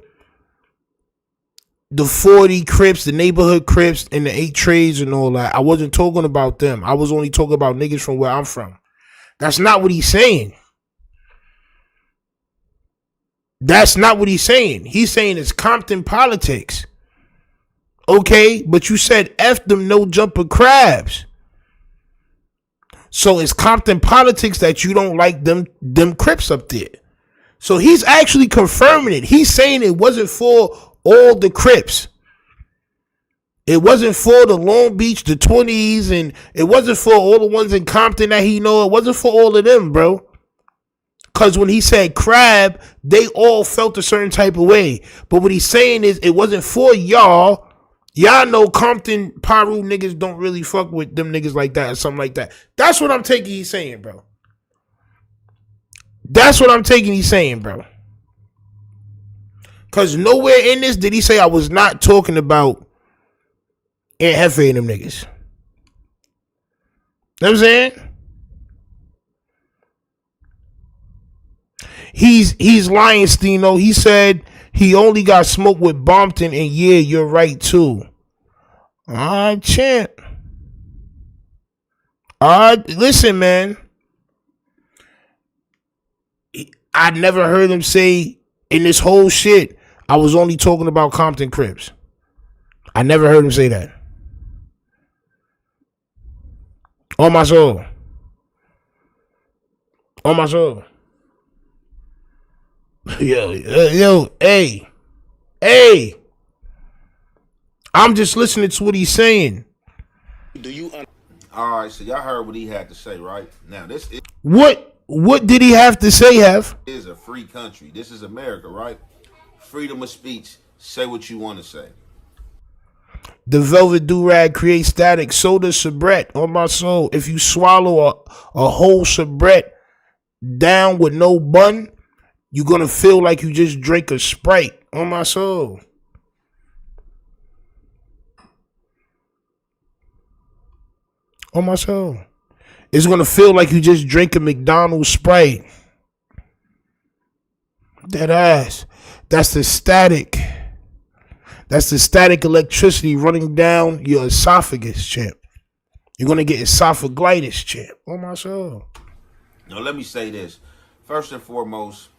the 40 Crips, the neighborhood Crips, and the 8 trades and all that. I wasn't talking about them. I was only talking about niggas from where I'm from. That's not what he's saying. That's not what he's saying. He's saying it's Compton politics. Okay, but you said F them No Jumper crabs. So it's Compton politics that you don't like them Crips up there. So he's actually confirming it. He's saying it wasn't for all the Crips. It wasn't for the Long Beach, the 20s, and it wasn't for all the ones in Compton that he know. It wasn't for all of them, bro. Because when he said crab, they all felt a certain type of way. But what he's saying is it wasn't for y'all. Y'all know Compton PIRU niggas don't really fuck with them niggas like that or something like that. That's what I'm taking he's saying, bro. That's what I'm taking he's saying, bro. Because nowhere in this did he say I was not talking about Aunt Jefe and them niggas. You know what I'm saying? He's lying, Stino. He said he only got smoked with Bompton, and yeah, you're right too. Alright, champ. Alright, listen, man. I never heard him say in this whole shit, I was only talking about Compton Crips. I never heard him say that. On my soul. On my soul. Yo, hey. I'm just listening to what he's saying. All right, so y'all heard what he had to say, right? Now, this is... What did he have to say, Hef? This is a free country. This is America, right? Freedom of speech. Say what you want to say. The velvet do-rag creates static. So does Sabret. On my soul. If you swallow a whole Sabret down with no bun, you're going to feel like you just drank a Sprite. On my soul. On my soul. It's going to feel like you just drank a McDonald's Sprite. That ass. That's the static. That's the static electricity running down your esophagus, champ. You're going to get esophagitis, champ. On my soul. Now, let me say this. First and foremost,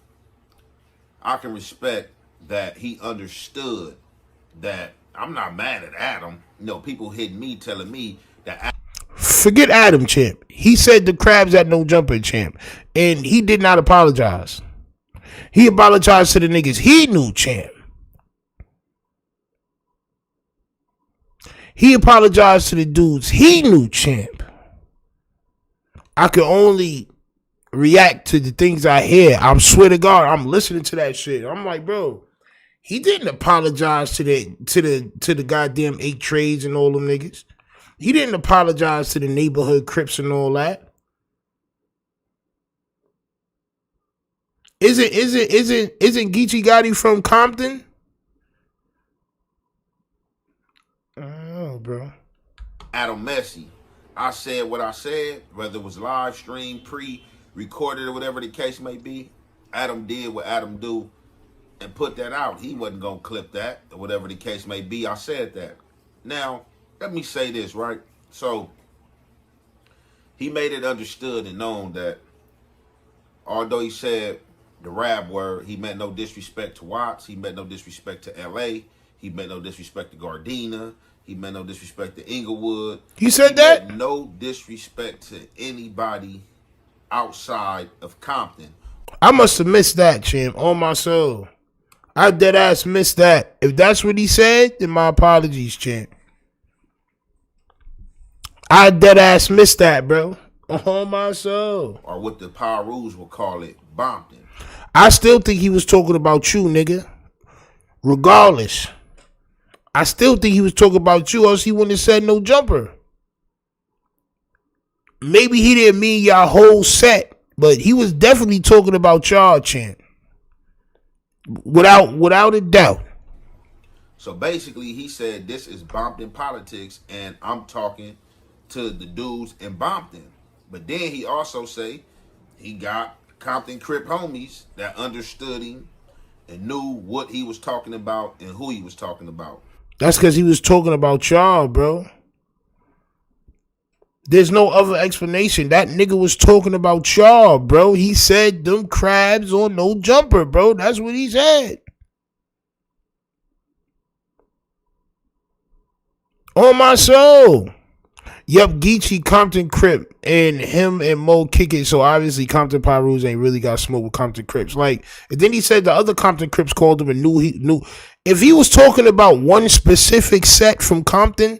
I can respect that he understood that I'm not mad at Adam. You know, people hitting me, telling me that. Forget Adam, champ. He said the crabs had no jumper, champ. And he did not apologize. He apologized to the niggas he knew, champ. He apologized to the dudes he knew, champ. I can only react to the things I hear. I swear to God, I'm listening to that shit. I'm like, bro, he didn't apologize to the goddamn 8 trades and all them niggas. He didn't apologize to the neighborhood Crips and all that. Isn't Geechee Gotti from Compton? Oh, bro. Adam Messi. I said what I said, whether it was live stream, pre-recorded, or whatever the case may be. Adam did what Adam do and put that out. He wasn't going to clip that, or whatever the case may be. I said that. Now, let me say this, right? So, he made it understood and known that although he said the rap word, he meant no disrespect to Watts, he meant no disrespect to L.A., he meant no disrespect to Gardena, he meant no disrespect to Inglewood. He said that? Meant no disrespect to anybody outside of Compton. I must have missed that, champ. On my soul. I dead ass missed that. If that's what he said, then my apologies, champ. I dead ass missed that, bro. On my soul. Or what the PIRUs will call it, Bompton. I still think he was talking about you, nigga. Regardless. I still think he was talking about you, else he wouldn't have said no jumper. Maybe he didn't mean y'all whole set, but he was definitely talking about y'all, champ. Without a doubt. So basically, he said this is Bompton politics, and I'm talking to the dudes in Bompton. But then he also say he got Compton Crip homies that understood him and knew what he was talking about and who he was talking about. That's because he was talking about y'all, bro. There's no other explanation. That nigga was talking about y'all, bro. He said them crabs on no jumper, bro. That's what he said. On my soul. Yep, Geechee, Compton Crip, and him and Mo kick it. So obviously Compton PIRUs ain't really got smoke with Compton Crips. Like, and then he said the other Compton Crips called him and knew. If he was talking about one specific set from Compton,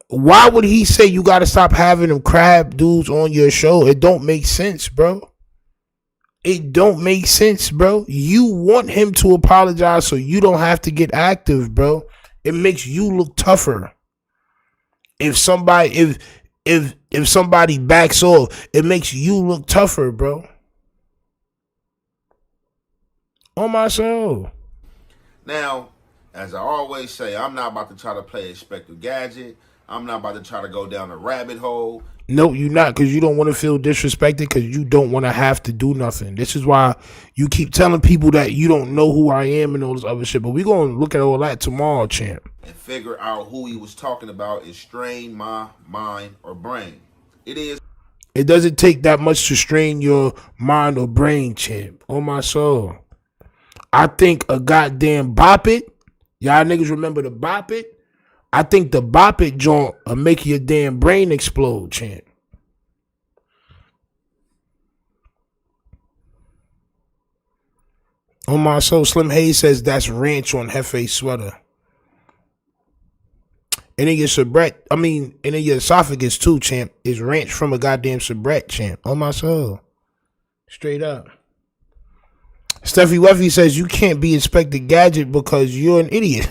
why would he say you got to stop having them crab dudes on your show? It don't make sense, bro. It don't make sense, bro. You want him to apologize so you don't have to get active, bro. It makes you look tougher. If somebody backs off, it makes you look tougher, bro. On my soul. Now, as I always say, I'm not about to try to play Inspector Gadget. I'm not about to try to go down a rabbit hole. No, you're not, because you don't want to feel disrespected, because you don't want to have to do nothing. This is why you keep telling people that you don't know who I am and all this other shit. But we're going to look at all that tomorrow, champ. And figure out who he was talking about and strain my mind or brain. It doesn't take that much to strain your mind or brain, champ. On my soul. I think a goddamn Bop It. Y'all niggas remember the Bop It? I think the Bop It joint will make your damn brain explode, champ. On my soul, Slim Hayes says that's ranch on Jefe sweater. And in your Sabret, and in your esophagus too, champ, is ranch from a goddamn Sabret, champ. On my soul. Straight up. Steffi Weffy says you can't be Inspector Gadget because you're an idiot.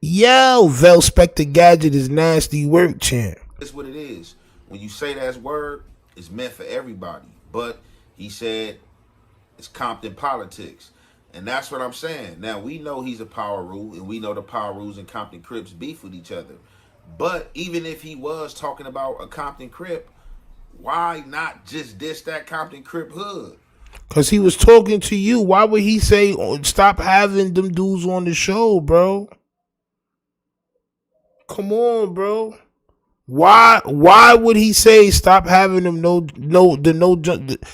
Yo, Vel Spectre Gadget is nasty work, champ. That's what it is. When you say that word, it's meant for everybody. But he said it's Compton politics. And that's what I'm saying. Now, we know he's a power rule, and we know the power rules and Compton Crips beef with each other. But even if he was talking about a Compton Crip, why not just diss that Compton Crip hood? Because he was talking to you. Why would he say, stop having them dudes on the show, bro? Come on, bro. Why would he say stop having them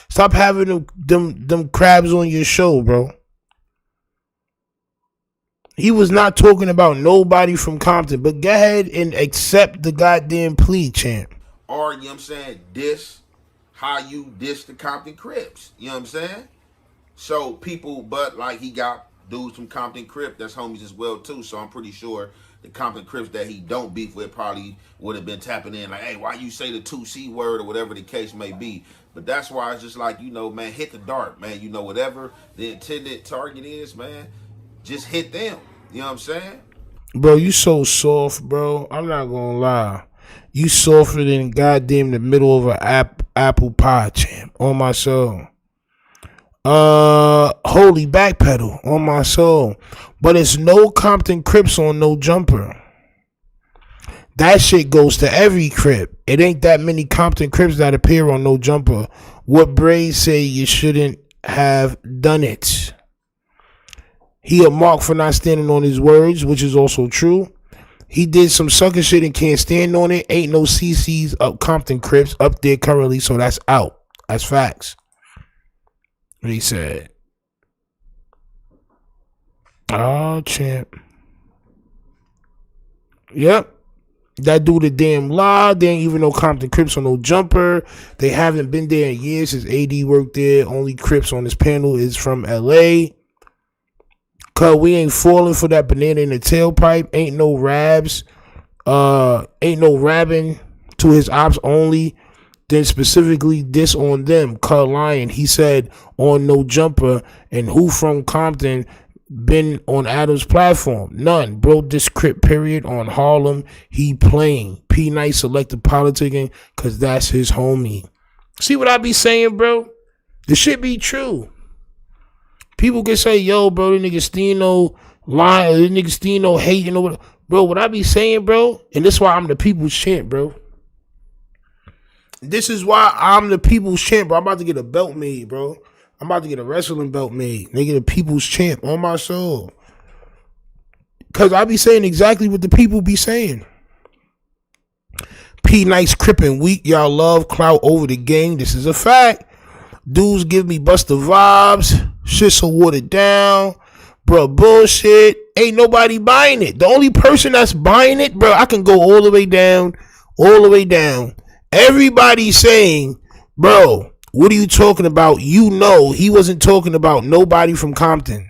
stop having them crabs on your show, bro? He was not talking about nobody from Compton, but go ahead and accept the goddamn plea, champ. Or, you know what I'm saying, diss how you diss the Compton Crips. You know what I'm saying? So people, but like he got dudes from Compton Crip that's homies as well too. So I'm pretty sure the Compton Crips that he don't beef with probably would have been tapping in like, hey, why you say the 2C word or whatever the case may be. But that's why it's just like, you know, man, hit the dart, man. You know, whatever the intended target is, man, just hit them. You know what I'm saying? Bro, you so soft, bro. I'm not gonna lie. You softer than goddamn the middle of an apple pie, champ. On my soul. Holy backpedal on my soul. But it's no Compton Crips on No Jumper. That shit goes to every Crip. It ain't that many Compton Crips that appear on No Jumper. What Bray say you shouldn't have done it. He a mark for not standing on his words, which is also true. He did some sucker shit and can't stand on it. Ain't no CC's up Compton Crips up there currently, so that's out. That's facts. What he said. Oh, champ. Yep. That dude a damn lie. They ain't even no Compton Crips on No Jumper. They haven't been there in years since AD worked there. Only Crips on this panel is from LA. Cause we ain't falling for that banana in the tailpipe. Ain't no rabs. Ain't no rabbing to his ops only. Then specifically this on them. Cuz lying. He said on No Jumper. And who from Compton been on Adam's platform? None. Bro, this Crip period on Harlem. He playing. P Nice selective politicking. Cause that's his homie. See what I be saying, bro? This shit be true. People can say, yo, bro, the nigga Stino lying, the nigga Stino hating over. Bro, what I be saying, bro, and this is why I'm the people's champ, bro. This is why I'm the people's champ, bro. I'm about to get a belt made, bro. I'm about to get a wrestling belt made. Nigga, the people's champ on my soul. Because I be saying exactly what the people be saying. P Nice Crippin' weak. Y'all love clout over the game. This is a fact. Dudes give me Buster vibes. Shit so watered down. Bro, bullshit. Ain't nobody buying it. The only person that's buying it, bro, I can go all the way down. All the way down. Everybody saying, bro, what are you talking about? You know he wasn't talking about nobody from Compton.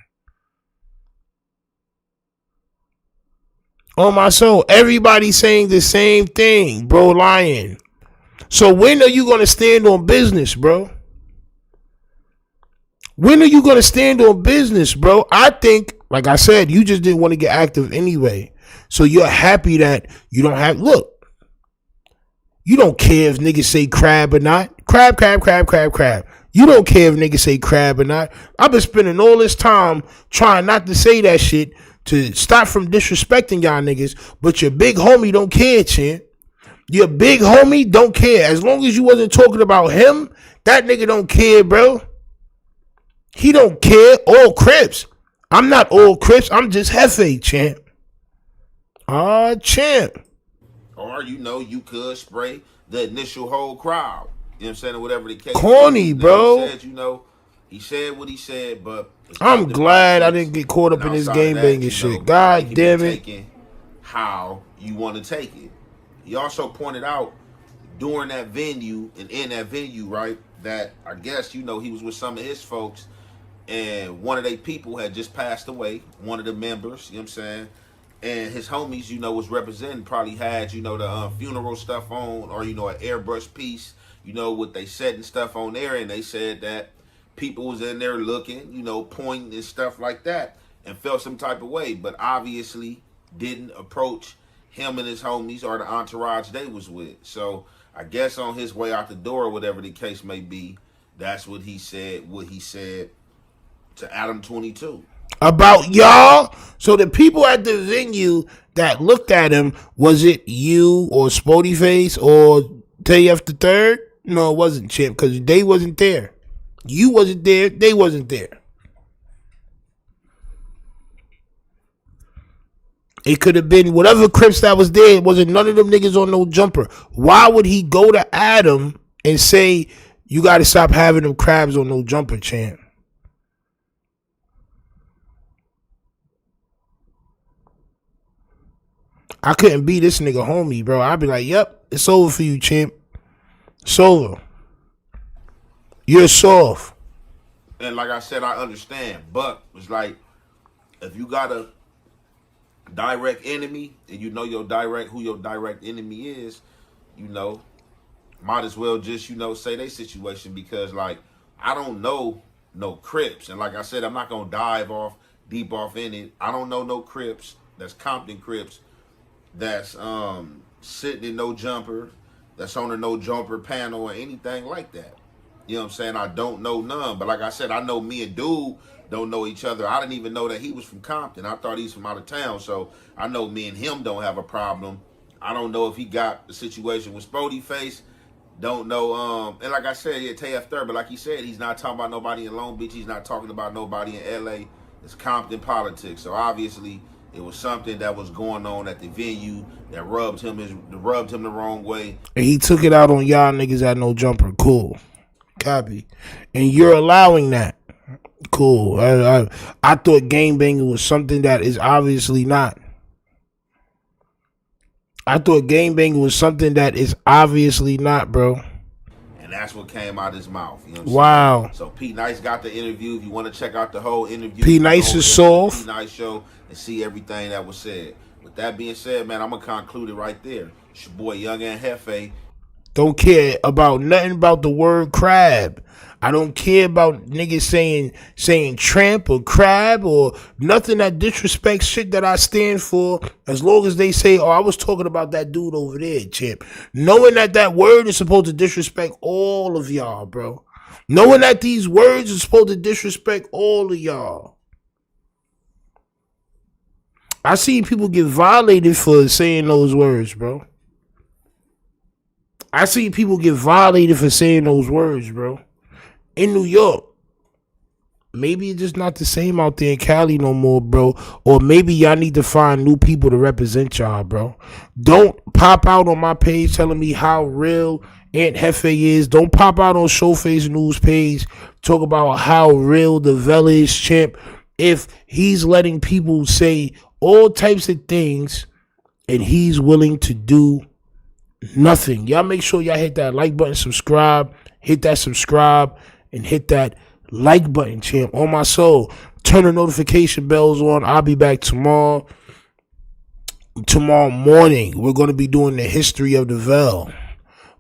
On my soul, everybody saying the same thing, bro, lying. So when are you going to stand on business, bro? When are you going to stand on business, bro? I think, like I said, you just didn't want to get active anyway. So you're happy that you don't have, look, you don't care if niggas say crab or not. Crab. You don't care if niggas say crab or not. I've been spending all this time trying not to say that shit to stop from disrespecting y'all niggas, but your big homie don't care, champ. Your big homie don't care. As long as you wasn't talking about him, that nigga don't care, bro. He don't care. All Crips. I'm not all Crips. I'm just JEFE, champ. Champ. Or, you know, you could spray the initial whole crowd. You know what I'm saying? Or whatever the case. Corny, bro. He said what he said, but I'm glad I didn't get caught up in this game banging shit. God damn it. How you want to take it. He also pointed out during that venue and in that venue, right, that I guess, you know, he was with some of his folks and one of their people had just passed away, one of the members, you know what I'm saying? And his homies, you know, was representing, probably had, you know, the funeral stuff on or, you know, an airbrush piece, you know, what they said and stuff on there. And they said that people was in there looking, you know, pointing and stuff like that. and felt some type of way, but obviously didn't approach him and his homies or the entourage they was with. So I guess on his way out the door, or whatever the case may be, that's what he said to Adam 22. About y'all. So the people at the venue that looked at him, was it you or Spody Face or JEFE the Third? No, it wasn't, Champ, because they wasn't there. You wasn't there. They wasn't there. It could have been whatever Crips that was there. It wasn't none of them niggas on no jumper. Why would he go to Adam and say, you got to stop having them crabs on no jumper, Champ? I couldn't be this nigga homie, bro. I'd be like, yep, it's over for you, Champ. It's over. You're soft. And like I said, I understand. But it's like, if you got a direct enemy and you know who your direct enemy is, might as well just, say their situation, because like, I don't know no Crips. And like I said, I'm not gonna dive deep off in it. I don't know no Crips that's Compton Crips that's sitting in no jumper, that's on a no jumper panel or anything like that. You know what I'm saying? I don't know none. But like I said, I know me and Dude don't know each other. I didn't even know that he was from Compton. I thought he's from out of town. So I know me and him don't have a problem. I don't know if he got the situation with Spody Face. Don't know. And like I said, yeah, JEFE Third, but like he said, he's not talking about nobody in Long Beach. He's not talking about nobody in LA. It's Compton politics. So obviously it was something that was going on at the venue that rubbed him the wrong way. And he took it out on y'all niggas at no jumper. Cool. Copy. And you're allowing that. Cool. I thought gangbanging was something that is obviously not. I thought gangbanging was something that is obviously not, bro. And that's what came out of his mouth. You know what I'm wow. saying? So P Nice got the interview. If you want to check out the whole interview, P Nice is soft. P Nice show and see everything that was said. With that being said, man, I'm gonna conclude it right there. It's your boy Young and Jefe. Don't care about nothing about the word crab. I don't care about niggas saying tramp or crab or nothing that disrespects shit that I stand for, as long as they say, oh, I was talking about that dude over there, Chip. Knowing that word is supposed to disrespect all of y'all, bro. Knowing that these words are supposed to disrespect all of y'all. I seen people get violated for saying those words, bro. I see people get violated for saying those words, bro. In New York. Maybe it's just not the same out there in Cali no more, bro. Or maybe y'all need to find new people to represent y'all, bro. Don't pop out on my page telling me how real Aunt Jefe is. Don't pop out on Showface News page talk about how real the Vela is, Champ. If he's letting people say all types of things and he's willing to do nothing. Y'all make sure y'all hit that like button, subscribe, hit that subscribe, and hit that like button, Champ. On my soul. Turn the notification bells on. I'll be back tomorrow morning. We're going to be doing the history of the Vel.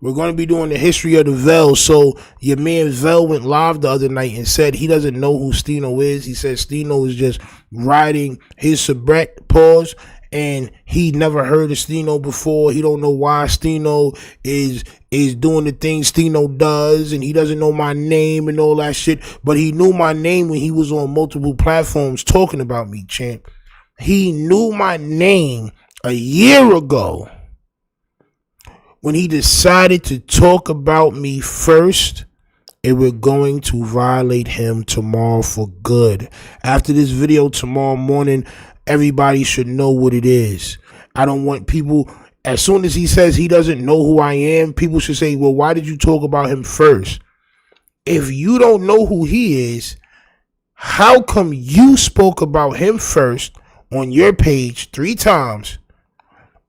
We're going to be doing the history of the Vel. So your man Vel went live the other night and said he doesn't know who Steno is. He said Steno is just riding his soubrette, pause, and he never heard of Steno before. He don't know why Steno is doing the things Steno does, and he doesn't know my name and all that shit. But he knew my name when he was on multiple platforms talking about me, Champ. He knew my name a year ago when he decided to talk about me first, and we're going to violate him tomorrow for good. After this video tomorrow morning, everybody should know what it is. I don't want people, as soon as he says he doesn't know who I am, people should say, well, why did you talk about him first? If you don't know who he is, how come you spoke about him first on your page 3 times?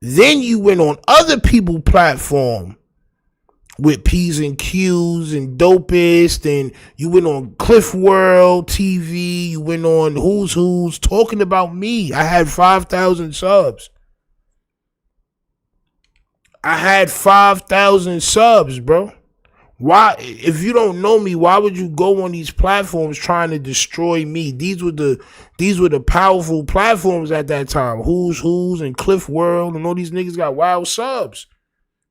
Then you went on other people's platform with P's and Q's and Dopest, and you went on Cliff World TV, you went on Who's talking about me. I had 5,000 subs. I had 5,000 subs, bro. Why, if you don't know me, why would you go on these platforms trying to destroy me? These were the powerful platforms at that time. Who's and Cliff World and all these niggas got wild subs.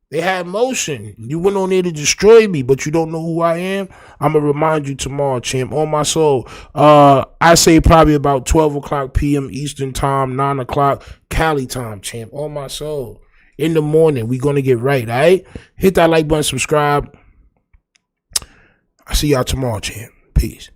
They had motion. You went on there to destroy me, but you don't know who I am. I'm going to remind you tomorrow, champ. On my soul. I say probably about 12 o'clock p.m. Eastern time, 9 o'clock Cali time, champ. On my soul. In the morning, we going to get right, all right? Hit that like button, subscribe. I'll see y'all tomorrow, champ. Peace.